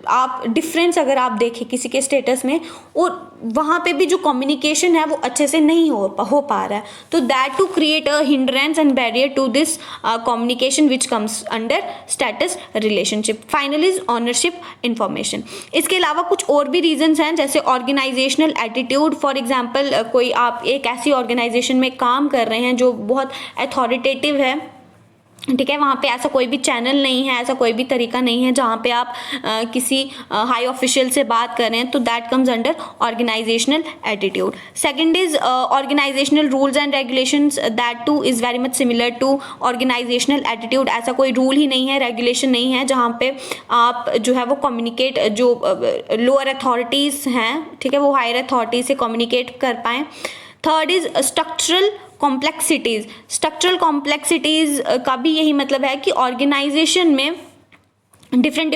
आप डिफरेंस अगर आप देखें किसी के स्टेटस में, और वहाँ पे भी जो कम्युनिकेशन है वो अच्छे से नहीं हो पा रहा है, तो that too create a hindrance and barrier to this communication which comes under status relationship. Final is ownership information. इसके अलावा कुछ और भी रीजंस हैं, जैसे ऑर्गेनाइजेशनल एटीट्यूड। फॉर एग्जांपल कोई आप एक ऐसी ऑर्गेनाइजेशन में काम कर रहे हैं जो बहुत अथॉरिटेटिव है, ठीक है, वहाँ पे ऐसा कोई भी चैनल नहीं है, ऐसा कोई भी तरीका नहीं है जहाँ पे आप किसी हाई ऑफिशियल से बात कर रहे हैं, तो that comes under organisational attitude. Second is organisational rules and regulations, that too is very much similar to organisational attitude. ऐसा कोई रूल ही नहीं है, रेगुलेशन नहीं है जहाँ पे आप जो है वो कम्युनिकेट, जो लोअर अथॉरिटीज़ हैं, ठीक है, वो हायर अथॉरिटी से कम्युनिकेट कर पाएँ। Third is structural complexities. Structural complexities का भी यही मतलब है कि ऑर्गेनाइजेशन में डिफरेंट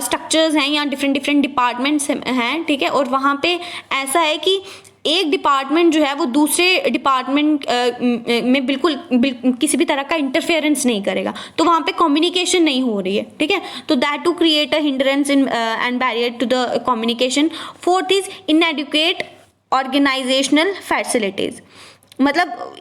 स्ट्रक्चर्स हैं या डिफरेंट डिपार्टमेंट्स हैं, ठीक है, और वहाँ पे ऐसा है कि एक डिपार्टमेंट जो है वो दूसरे डिपार्टमेंट में बिल्कुल किसी भी तरह का इंटरफेरेंस नहीं करेगा, तो वहाँ पे कम्युनिकेशन नहीं हो रही है, ठीक है, तो that too create a hindrance in and barrier to the communication. Fourth is inadequate organisational facilities. मतलब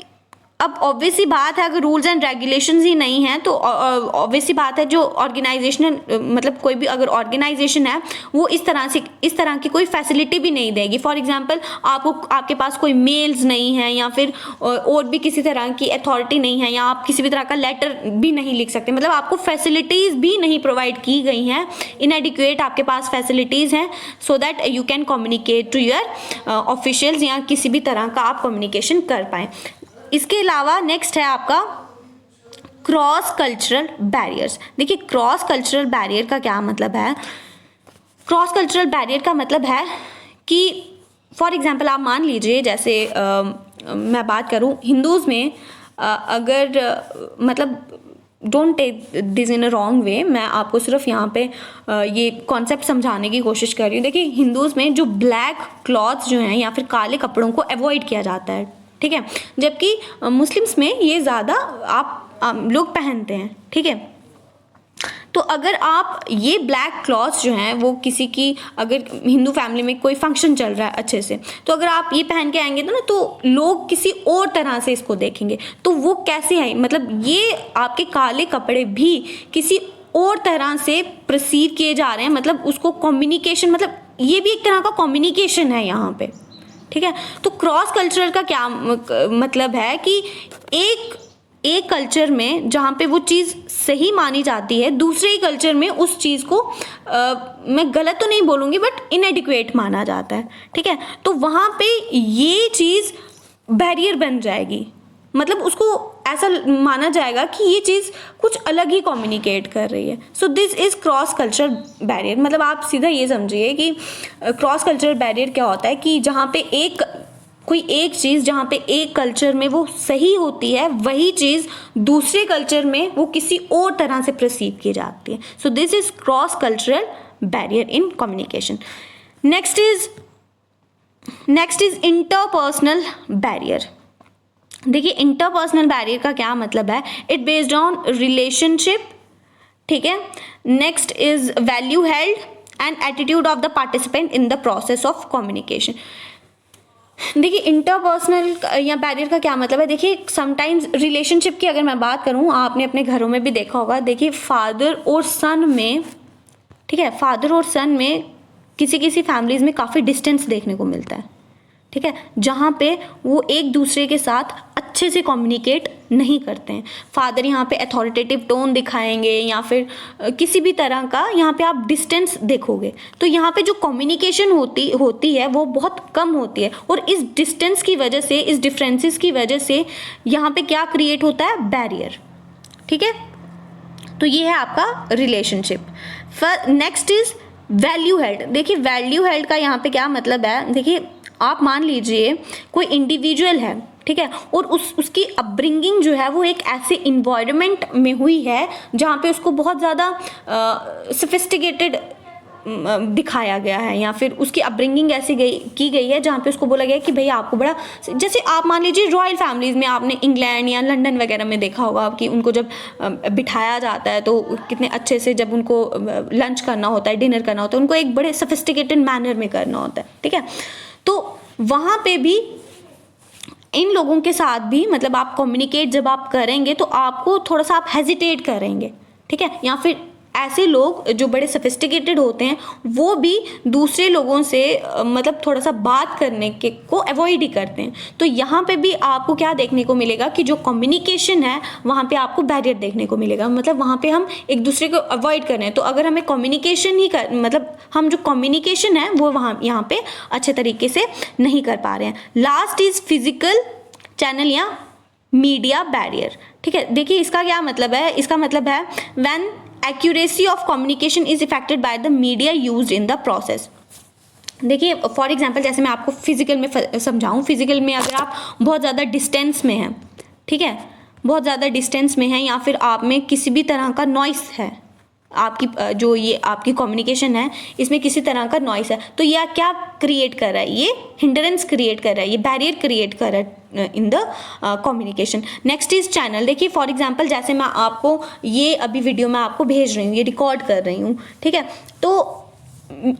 अब ऑब्वियस सी बात है, अगर रूल्स एंड रेगुलेशंस ही नहीं है तो ऑब्वियस सी बात है जो ऑर्गेनाइजेशनल मतलब कोई भी अगर ऑर्गेनाइजेशन है वो इस तरह की कोई फैसिलिटी भी नहीं देगी। फॉर एग्जांपल आपके पास कोई मेल्स नहीं है या फिर और भी किसी तरह की अथॉरिटी नहीं है, या आप किसी भी तरह का लेटर भी नहीं लिख सकते, मतलब आपको फैसिलिटीज़ भी नहीं प्रोवाइड की गई हैं, इनएडिक्वेट आपके पास फैसिलिटीज़ हैं so that you can communicate to your officials या किसी भी तरह का आप कम्युनिकेशन कर पाएँ। इसके अलावा नेक्स्ट है आपका क्रॉस कल्चरल बैरियर्स। देखिए क्रॉस कल्चरल बैरियर का क्या मतलब है। क्रॉस कल्चरल बैरियर का मतलब है कि फॉर एग्जांपल आप मान लीजिए जैसे मैं बात करूं हिंदूज़ में अगर मतलब don't take this in a wrong way, मैं आपको सिर्फ यहाँ पे ये कॉन्सेप्ट समझाने की कोशिश कर रही हूँ। देखिए हिंदूज़ में जो ब्लैक क्लॉथ्स जो हैं या फिर काले कपड़ों को अवॉइड किया जाता है, ठीक है, जबकि मुस्लिम्स में ये ज़्यादा आप लोग पहनते हैं, ठीक है। तो अगर आप ये ब्लैक क्लॉथ्स जो हैं वो किसी की, अगर हिंदू फैमिली में कोई फंक्शन चल रहा है अच्छे से, तो अगर आप ये पहन के आएंगे तो लोग किसी और तरह से इसको देखेंगे। तो वो कैसे है, मतलब ये आपके काले कपड़े भी किसी और तरह से परसीव किए जा रहे हैं, मतलब उसको कम्युनिकेशन, मतलब ये भी एक तरह का कम्युनिकेशन है यहाँ पे, ठीक है। तो क्रॉस कल्चरल का क्या मतलब है कि एक कल्चर में जहाँ पे वो चीज़ सही मानी जाती है, दूसरे ही कल्चर में उस चीज़ को मैं गलत तो नहीं बोलूँगी बट इनएडिक्वेट माना जाता है, ठीक है। तो वहाँ पे ये चीज़ बैरियर बन जाएगी, मतलब उसको ऐसा माना जाएगा कि ये चीज़ कुछ अलग ही कम्युनिकेट कर रही है। So this is cross cultural barrier. मतलब आप सीधा ये समझिए कि क्रॉस कल्चरल बैरियर क्या होता है कि जहाँ पे कोई एक चीज़ जहाँ पे एक कल्चर में वो सही होती है, वही चीज़ दूसरे कल्चर में वो किसी और तरह से परसीव की जाती है। So this is cross cultural barrier in communication. Next is interpersonal barrier. देखिए इंटरपर्सनल बैरियर का क्या मतलब है, इट बेस्ड ऑन रिलेशनशिप, ठीक है। Next is value held and attitude of the participant in the process of communication. देखिए interpersonal या barrier का क्या मतलब है, देखिए समटाइम्स रिलेशनशिप की अगर मैं बात करूँ, आपने अपने घरों में भी देखा होगा, देखिए फादर और सन में, ठीक है, फादर और सन में किसी फैमिलीज़ में काफ़ी डिस्टेंस देखने को मिलता है, ठीक है, जहाँ पे वो एक दूसरे के साथ अच्छे से कम्युनिकेट नहीं करते हैं। फादर यहाँ पे अथॉरिटेटिव टोन दिखाएंगे या फिर किसी भी तरह का यहाँ पे आप डिस्टेंस देखोगे, तो यहाँ पे जो कम्युनिकेशन होती है वो बहुत कम होती है। और इस डिस्टेंस की वजह से, इस डिफरेंसेस की वजह से यहाँ पे क्या क्रिएट होता है, बैरियर, ठीक है। तो ये है आपका relationship. Next is value held. देखिए वैल्यू हेल्ड का यहाँ पे क्या मतलब है, देखिए आप मान लीजिए कोई इंडिविजुअल है, ठीक है, और उसकी अपब्रिंगिंग जो है वो एक ऐसे इन्वायरमेंट में हुई है जहाँ पे उसको बहुत ज़्यादा सोफिस्टिकेटेड दिखाया गया है, या फिर उसकी अपब्रिंगिंग ऐसी की गई है जहाँ पे उसको बोला गया है कि भाई आपको बड़ा, जैसे आप मान लीजिए रॉयल फैमिलीज़ में आपने इंग्लैंड या लंदन वगैरह में देखा होगा कि उनको जब बिठाया जाता है तो कितने अच्छे से, जब उनको लंच करना होता है, डिनर करना होता है, उनको एक बड़े सोफिस्टिकेटेड मैनर में करना होता है, ठीक है। तो वहाँ पे भी इन लोगों के साथ भी, मतलब आप कम्युनिकेट जब आप करेंगे तो आपको थोड़ा सा आप हेजिटेट करेंगे, ठीक है, या फिर ऐसे लोग जो बड़े सोफिस्टिकेटेड होते हैं वो भी दूसरे लोगों से मतलब थोड़ा सा बात करने के को अवॉइड ही करते हैं। तो यहाँ पे भी आपको क्या देखने को मिलेगा कि जो कम्युनिकेशन है वहाँ पे आपको बैरियर देखने को मिलेगा, मतलब वहाँ पे हम एक दूसरे को अवॉइड कर रहे हैं। तो अगर हमें कम्युनिकेशन ही मतलब हम जो कम्युनिकेशन है वो वहाँ यहाँ पे अच्छे तरीके से नहीं कर पा रहे हैं। लास्ट इज फिजिकल चैनल या मीडिया बैरियर, ठीक है। देखिए इसका क्या मतलब है, इसका मतलब है when accuracy of communication is affected by the media used in the process। देखिए फॉर एग्जांपल जैसे मैं आपको फिजिकल में समझाऊं, फिजिकल में अगर आप बहुत ज़्यादा डिस्टेंस में हैं, ठीक है, बहुत ज़्यादा डिस्टेंस में हैं, या फिर आप में किसी भी तरह का नॉइस है, आपकी जो ये आपकी कम्युनिकेशन है इसमें किसी तरह का नॉइस है, तो यह क्या क्रिएट कर रहा है, ये हिंड्रेंस क्रिएट कर रहा है, ये बैरियर क्रिएट कर रहा है in the communication. Next is channel. देखिए फॉर एग्जांपल जैसे मैं आपको ये अभी वीडियो मैं आपको भेज रही हूँ, ये रिकॉर्ड कर रही हूँ, ठीक है, तो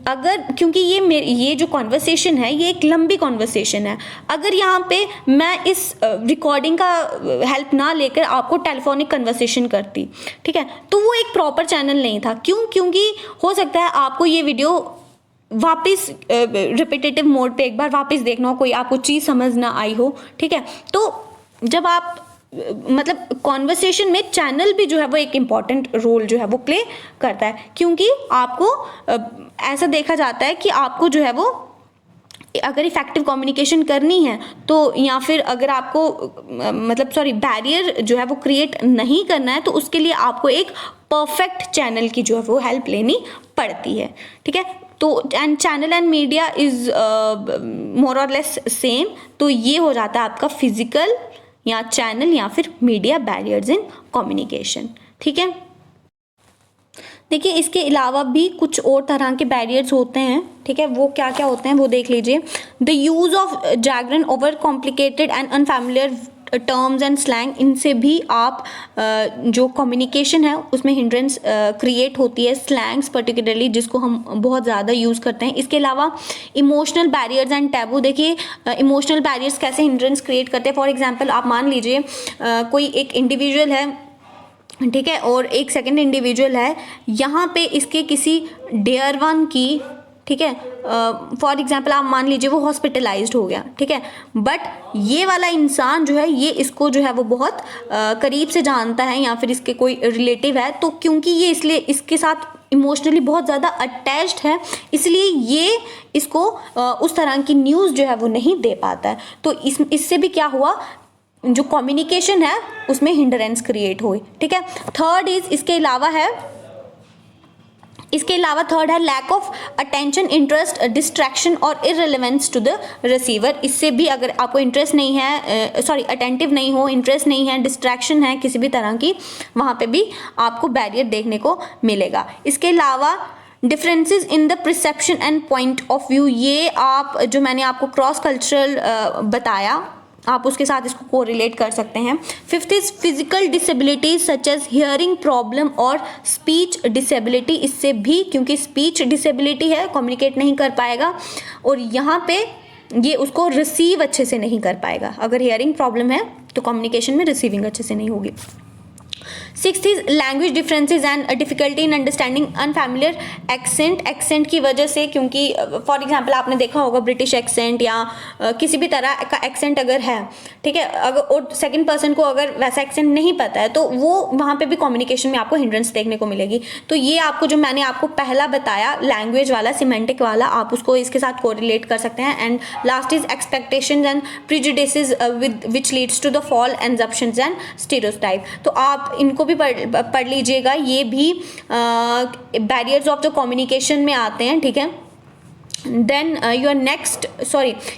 अगर क्योंकि ये जो कॉन्वर्सेशन है ये एक लंबी कॉन्वर्सेशन है, अगर यहाँ पे मैं इस रिकॉर्डिंग का हेल्प ना लेकर आपको टेलीफोनिक कन्वर्सेशन करती, ठीक है, तो वो एक प्रॉपर चैनल नहीं था। क्योंकि हो सकता है आपको ये वीडियो वापस रिपीटेटिव मोड पे एक बार वापस देखना हो, कोई आपको चीज़ समझ ना आई हो, ठीक है। तो जब आप मतलब कॉन्वर्सेशन में चैनल भी जो है वो एक इम्पॉर्टेंट रोल जो है वो प्ले करता है, क्योंकि आपको ऐसा देखा जाता है कि आपको जो है वो अगर इफेक्टिव कम्युनिकेशन करनी है तो, या फिर अगर आपको बैरियर जो है वो क्रिएट नहीं करना है, तो उसके लिए आपको एक परफेक्ट चैनल की जो है वो हेल्प लेनी पड़ती है, ठीक है। तो and channel and media is more और लेस सेम। तो ये हो जाता है आपका फिजिकल या चैनल या फिर मीडिया बैरियर्स इन कम्युनिकेशन, ठीक है। देखिए इसके अलावा भी कुछ और तरह के बैरियर्स होते हैं, ठीक है, वो क्या क्या होते हैं वो देख लीजिए। The use of Jagran over complicated and unfamiliar terms and slang, इनसे भी आप जो कम्युनिकेशन है उसमें हिंड्रेंस क्रिएट होती है, स्लैंग्स पर्टिकुलरली जिसको हम बहुत ज़्यादा यूज़ करते हैं। इसके अलावा इमोशनल बैरियर्स एंड टैबू, देखिए इमोशनल बैरियर्स कैसे हिंड्रेंस क्रिएट करते हैं। फॉर एग्जांपल आप मान लीजिए कोई एक इंडिविजुअल है, ठीक है, और एक सेकंड इंडिविजुअल है, यहाँ पे इसके किसी डियर वन की, ठीक है, फॉर एग्जांपल आप मान लीजिए वो हॉस्पिटलाइज्ड हो गया, ठीक है, बट ये वाला इंसान जो है ये इसको जो है वो बहुत करीब से जानता है या फिर इसके कोई रिलेटिव है, तो क्योंकि ये इसलिए इसके साथ इमोशनली बहुत ज़्यादा अटैच्ड है, इसलिए ये इसको उस तरह की न्यूज़ जो है वो नहीं दे पाता है। तो इससे भी क्या हुआ, जो कम्युनिकेशन है उसमें हिंड्रेंस क्रिएट हुई, ठीक है। थर्ड इज इसके अलावा थर्ड है lack of attention, interest, distraction और इररिलेवेंस टू द रिसीवर। इससे भी अगर आपको इंटरेस्ट नहीं है, अटेंटिव नहीं हो, इंटरेस्ट नहीं है, डिस्ट्रैक्शन है किसी भी तरह की, वहाँ पे भी आपको बैरियर देखने को मिलेगा। इसके अलावा differences in the perception and point of view, ये आप जो मैंने आपको क्रॉस कल्चरल बताया, आप उसके साथ इसको कोरिलेट कर सकते हैं। Fifth is physical disabilities such as hearing problem और स्पीच डिसेबिलिटी, इससे भी क्योंकि स्पीच डिसेबिलिटी है, कम्युनिकेट नहीं कर पाएगा और यहाँ पे ये उसको रिसीव अच्छे से नहीं कर पाएगा। अगर हियरिंग प्रॉब्लम है तो कम्युनिकेशन में रिसीविंग अच्छे से नहीं होगी। Sixth is language differences and difficulty in understanding unfamiliar accent, accent की वजह से, क्योंकि फॉर एग्जांपल आपने देखा होगा ब्रिटिश एक्सेंट या किसी भी तरह का एक्सेंट अगर है, ठीक है, अगर और सेकंड पर्सन को अगर वैसा एक्सेंट नहीं पता है तो वो वहाँ पे भी कम्युनिकेशन में आपको हिंड्रेंस देखने को मिलेगी। तो ये आपको जो मैंने आपको पहला बताया लैंग्वेज वाला, सिमेंटिक वाला, आप उसको इसके साथ कोरिलेट कर सकते हैं। And last is expectations and prejudices which leads to the false assumptions and stereotype. तो आप इनको भी पढ़ लीजिएगा, ये भी बैरियर्स ऑफ द कम्युनिकेशन में आते हैं, ठीक है। देन योर नेक्स्ट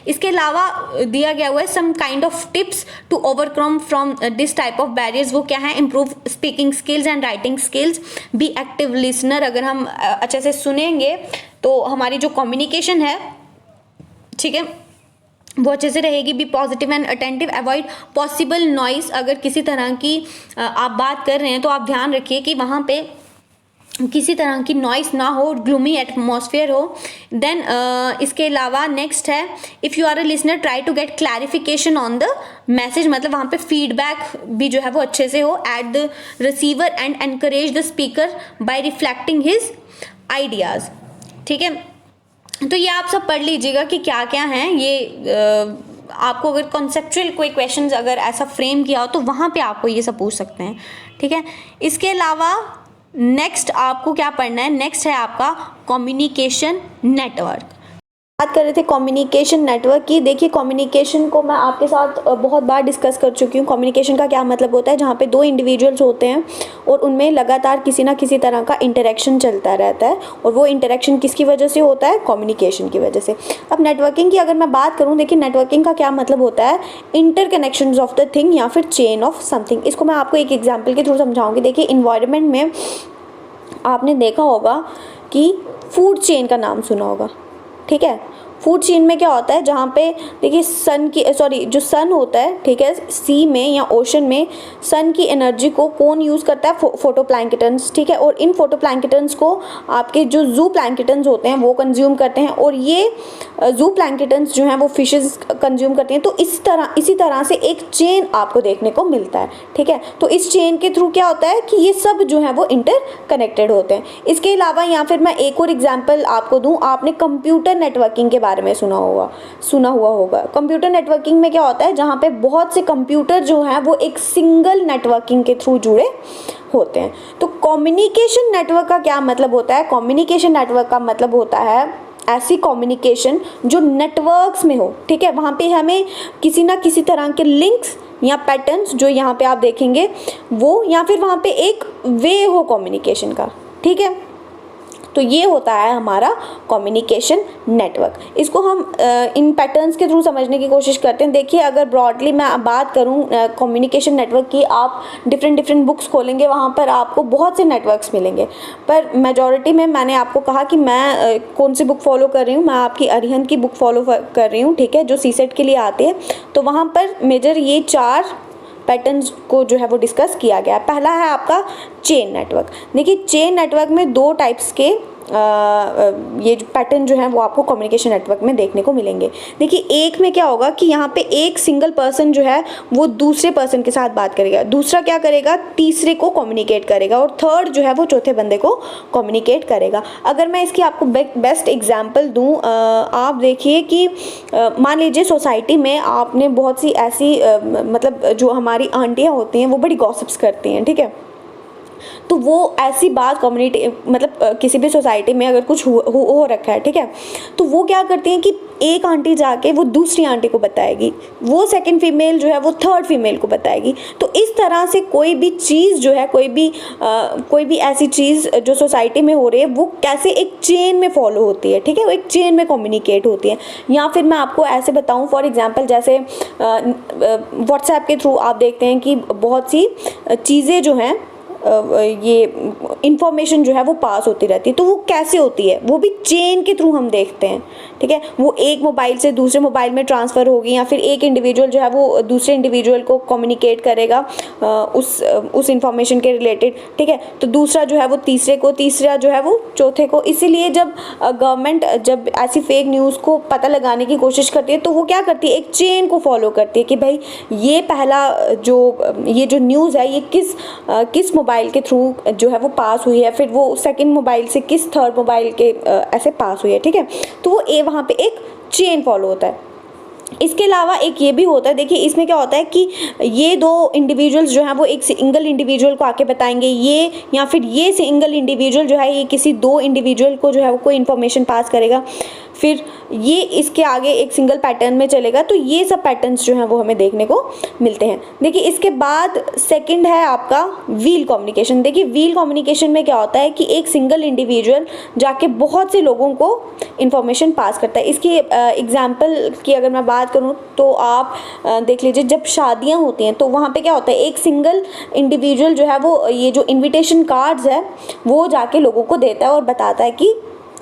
इसके अलावा दिया गया हुआ है some kind of tips to overcome from this type of barriers. वो क्या है, improve speaking skills and writing skills, be active listener. अगर हम अच्छे से सुनेंगे तो हमारी जो कम्युनिकेशन है, ठीक है, वो अच्छे से रहेगी। Be positive and attentive, avoid possible noise. अगर किसी तरह की आप बात कर रहे हैं तो आप ध्यान रखिए कि वहाँ पे किसी तरह की नॉइस ना हो, ग्लूमी एटमॉस्फेयर हो। देन इसके अलावा नेक्स्ट है if you are a listener try to get clarification on the message, मतलब वहाँ पे फीडबैक भी जो है वो अच्छे से हो। At the receiver end encourage the speaker by reflecting his ideas, ठीक है। तो ये आप सब पढ़ लीजिएगा कि क्या क्या हैं ये। आपको अगर कॉन्सेप्चुअल कोई क्वेश्चंस अगर ऐसा फ्रेम किया हो तो वहाँ पे आपको ये सब पूछ सकते हैं, ठीक है। इसके अलावा नेक्स्ट आपको क्या पढ़ना है, नेक्स्ट है आपका कम्युनिकेशन नेटवर्क। बात कर रहे थे कम्युनिकेशन नेटवर्क की। देखिए कम्युनिकेशन को मैं आपके साथ बहुत बार डिस्कस कर चुकी हूँ। कम्युनिकेशन का क्या मतलब होता है, जहाँ पे दो इंडिविजुअल्स होते हैं और उनमें लगातार किसी ना किसी तरह का इंटरेक्शन चलता रहता है, और वो इंटरेक्शन किसकी वजह से होता है, कम्युनिकेशन की वजह से। अब नेटवर्किंग की अगर मैं बात करूँ, देखिए नेटवर्किंग का क्या मतलब होता है, इंटरकनेक्शंस ऑफ द थिंग या फिर चेन ऑफ समथिंग। इसको मैं आपको एक एग्जाम्पल के थ्रू समझाऊँगी। देखिए इन्वायरमेंट में आपने देखा होगा कि फूड चेन का नाम सुना होगा, ठीक है। फूड चेन में क्या होता है, जहाँ पे देखिए जो सन होता है, ठीक है, सी में या ओशन में सन की एनर्जी को कौन यूज़ करता है, फोटोप्लैंक्टन्स, ठीक है। और इन फोटोप्लैंक्टन्स को आपके जो जू प्लैंक्टन्स होते हैं वो कंज्यूम करते हैं, और ये जू प्लैंक्टन्स जो हैं वो फिशेस कंज्यूम करती हैं। तो इसी तरह से एक चेन आपको देखने को मिलता है, ठीक है। तो इस चेन के थ्रू क्या होता है कि ये सब जो है वो इंटर कनेक्टेड होते हैं। इसके अलावा या फिर मैं एक और एग्जाम्पल आपको दूँ, आपने कंप्यूटर नेटवर्किंग के बारे में सुना हुआ होगा। कंप्यूटर नेटवर्किंग में क्या होता है, जहाँ पे बहुत से कंप्यूटर जो हैं वो एक सिंगल नेटवर्किंग के थ्रू जुड़े होते हैं। तो कम्युनिकेशन नेटवर्क का क्या मतलब होता है, कम्युनिकेशन नेटवर्क का मतलब होता है ऐसी कम्युनिकेशन जो नेटवर्क्स में हो, ठीक है। वहाँ पे हमें किसी ना किसी तरह के लिंक्स या पैटर्न्स जो यहाँ पे आप देखेंगे वो, या फिर वहाँ पे एक वे हो कम्युनिकेशन का, ठीक है। तो ये होता है हमारा कम्युनिकेशन नेटवर्क। इसको हम इन पैटर्न्स के थ्रू समझने की कोशिश करते हैं। देखिए अगर ब्रॉडली मैं बात करूं कम्युनिकेशन नेटवर्क की, आप डिफरेंट बुक्स खोलेंगे, वहाँ पर आपको बहुत से नेटवर्क्स मिलेंगे, पर मेजॉरिटी में मैंने आपको कहा कि मैं कौन सी बुक फॉलो कर रही हूँ, मैं आपकी अरिहंत की बुक फॉलो कर रही हूँ, ठीक है, जो सीसेट के लिए आती है। तो वहाँ पर मेजर ये 4 पैटर्न्स को जो है वो डिस्कस किया गया। पहला है आपका चेन नेटवर्क। देखिए चेन नेटवर्क में 2 टाइप्स के ये जो पैटर्न जो है वो आपको कम्युनिकेशन नेटवर्क में देखने को मिलेंगे। देखिए एक में क्या होगा कि यहाँ पे एक सिंगल पर्सन जो है वो दूसरे पर्सन के साथ बात करेगा, दूसरा क्या करेगा, तीसरे को कम्युनिकेट करेगा, और थर्ड जो है वो चौथे बंदे को कम्युनिकेट करेगा। अगर मैं इसकी आपको बेस्ट एग्जांपल दूँ, आप देखिए कि मान लीजिए सोसाइटी में आपने बहुत सी ऐसी मतलब जो हमारी आंटियाँ होती हैं वो बड़ी गॉसिप्स करती हैं, ठीक है, तो वो ऐसी बात कम्युनिटी मतलब किसी भी सोसाइटी में अगर कुछ हो रखा है, ठीक है, तो वो क्या करती हैं कि एक आंटी जाके वो दूसरी आंटी को बताएगी, वो सेकंड फीमेल जो है वो थर्ड फीमेल को बताएगी। तो इस तरह से कोई भी चीज़ जो है, कोई भी ऐसी चीज़ जो सोसाइटी में हो रही है वो कैसे एक चेन में फॉलो होती है, ठीक है, वो एक चेन में कम्युनिकेट होती है। या फिर मैं आपको ऐसे बताऊं, फॉर एग्जांपल जैसे व्हाट्सएप के थ्रू आप देखते हैं कि बहुत सी चीज़ें जो हैं ये इंफॉर्मेशन जो है वो पास होती रहती है। तो वो कैसे होती है, वो भी चेन के थ्रू हम देखते हैं, ठीक है, वो एक मोबाइल से दूसरे मोबाइल में ट्रांसफ़र होगी, या फिर एक इंडिविजुअल जो है वो दूसरे इंडिविजुअल को कम्युनिकेट करेगा उस इंफॉर्मेशन के रिलेटेड, ठीक है, तो दूसरा जो है वो तीसरे को, तीसरा जो है वो चौथे को। इसीलिए जब गवर्नमेंट जब ऐसी फेक न्यूज़ को पता लगाने की कोशिश करती है तो वो क्या करती है, एक चेन को फॉलो करती है कि भाई ये पहला ये जो न्यूज़ है ये किस मोबाइल के थ्रू जो है वो पास हुई है, फिर वो सेकंड मोबाइल से किस थर्ड मोबाइल के ऐसे पास हुई है, ठीक है, तो वो वहाँ पे एक चेन फॉलो होता है। इसके अलावा एक ये भी होता है, देखिए इसमें क्या होता है कि ये 2 इंडिविजुअल्स जो हैं वो एक सिंगल इंडिविजुअल को आके बताएंगे, ये या फिर ये सिंगल इंडिविजुअल जो है ये किसी 2 इंडिविजुअल को जो है वो कोई इन्फॉर्मेशन पास करेगा, फिर ये इसके आगे एक सिंगल पैटर्न में चलेगा। तो ये सब पैटर्न्स जो हैं वो हमें देखने को मिलते हैं। देखिए इसके बाद सेकंड है आपका व्हील कम्युनिकेशन। देखिए व्हील कम्युनिकेशन में क्या होता है कि एक सिंगल इंडिविजुअल जाके बहुत से लोगों को इन्फॉर्मेशन पास करता है। इसकी एग्जाम्पल की अगर मैं बात करूँ तो आप देख लीजिए, जब शादियाँ होती हैं तो वहाँ पे क्या होता है, एक सिंगल इंडिविजुअल जो है वो ये जो इन्विटेशन कार्ड्स है वो जाके लोगों को देता है और बताता है कि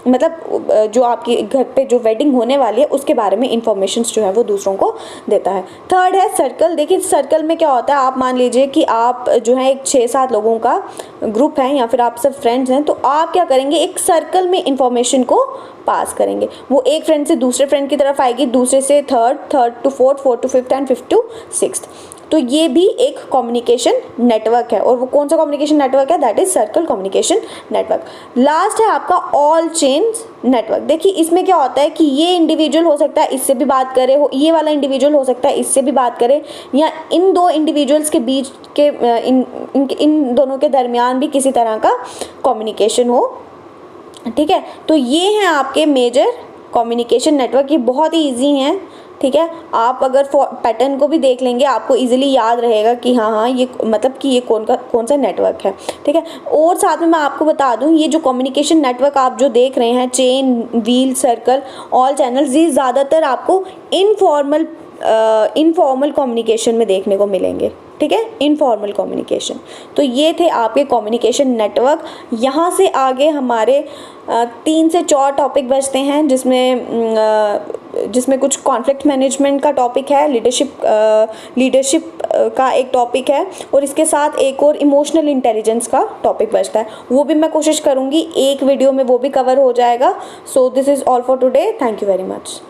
मतलब जो आपके घर पे जो वेडिंग होने वाली है उसके बारे में इंफॉर्मेशंस जो है वो दूसरों को देता है। थर्ड है सर्कल। देखिए सर्कल में क्या होता है, आप मान लीजिए कि आप जो है एक 6-7 लोगों का ग्रुप है या फिर आप सब फ्रेंड्स हैं, तो आप क्या करेंगे, एक सर्कल में इंफॉर्मेशन को पास करेंगे। वो एक फ्रेंड से दूसरे फ्रेंड की तरफ आएगी, दूसरे से third to fourth, fourth to fifth and fifth to sixth. तो ये भी एक कम्युनिकेशन नेटवर्क है, और वो कौन सा कम्युनिकेशन नेटवर्क है, that is circle communication network. Last है आपका ऑल चेन्स नेटवर्क। देखिए इसमें क्या होता है कि ये इंडिविजुअल हो सकता है इससे भी बात करे, ये वाला इंडिविजुअल हो सकता है इससे भी बात करे, या इन 2 इंडिविजुअल्स के बीच के इन दोनों के दरमियान भी किसी तरह का कम्युनिकेशन हो, ठीक है। तो ये हैं आपके मेजर कम्युनिकेशन नेटवर्क। ये बहुत ही ईजी हैं, ठीक है, आप अगर पैटर्न को भी देख लेंगे आपको इजीली याद रहेगा कि हाँ ये मतलब कि ये कौन सा नेटवर्क है, ठीक है। और साथ में मैं आपको बता दूं, ये जो कम्युनिकेशन नेटवर्क आप जो देख रहे हैं, chain, wheel, circle, all channels, ये ज़्यादातर आपको इनफॉर्मल कम्युनिकेशन में देखने को मिलेंगे, ठीक है, इनफॉर्मल कम्युनिकेशन। तो ये थे आपके कम्युनिकेशन नेटवर्क। यहाँ से आगे हमारे 3 से 4 टॉपिक बचते हैं, जिसमें कुछ कॉन्फ्लिक्ट मैनेजमेंट का टॉपिक है, लीडरशिप का एक टॉपिक है, और इसके साथ एक और इमोशनल इंटेलिजेंस का टॉपिक बचता है। वो भी मैं कोशिश करूँगी एक वीडियो में वो भी कवर हो जाएगा। So this is all for today. Thank you very much.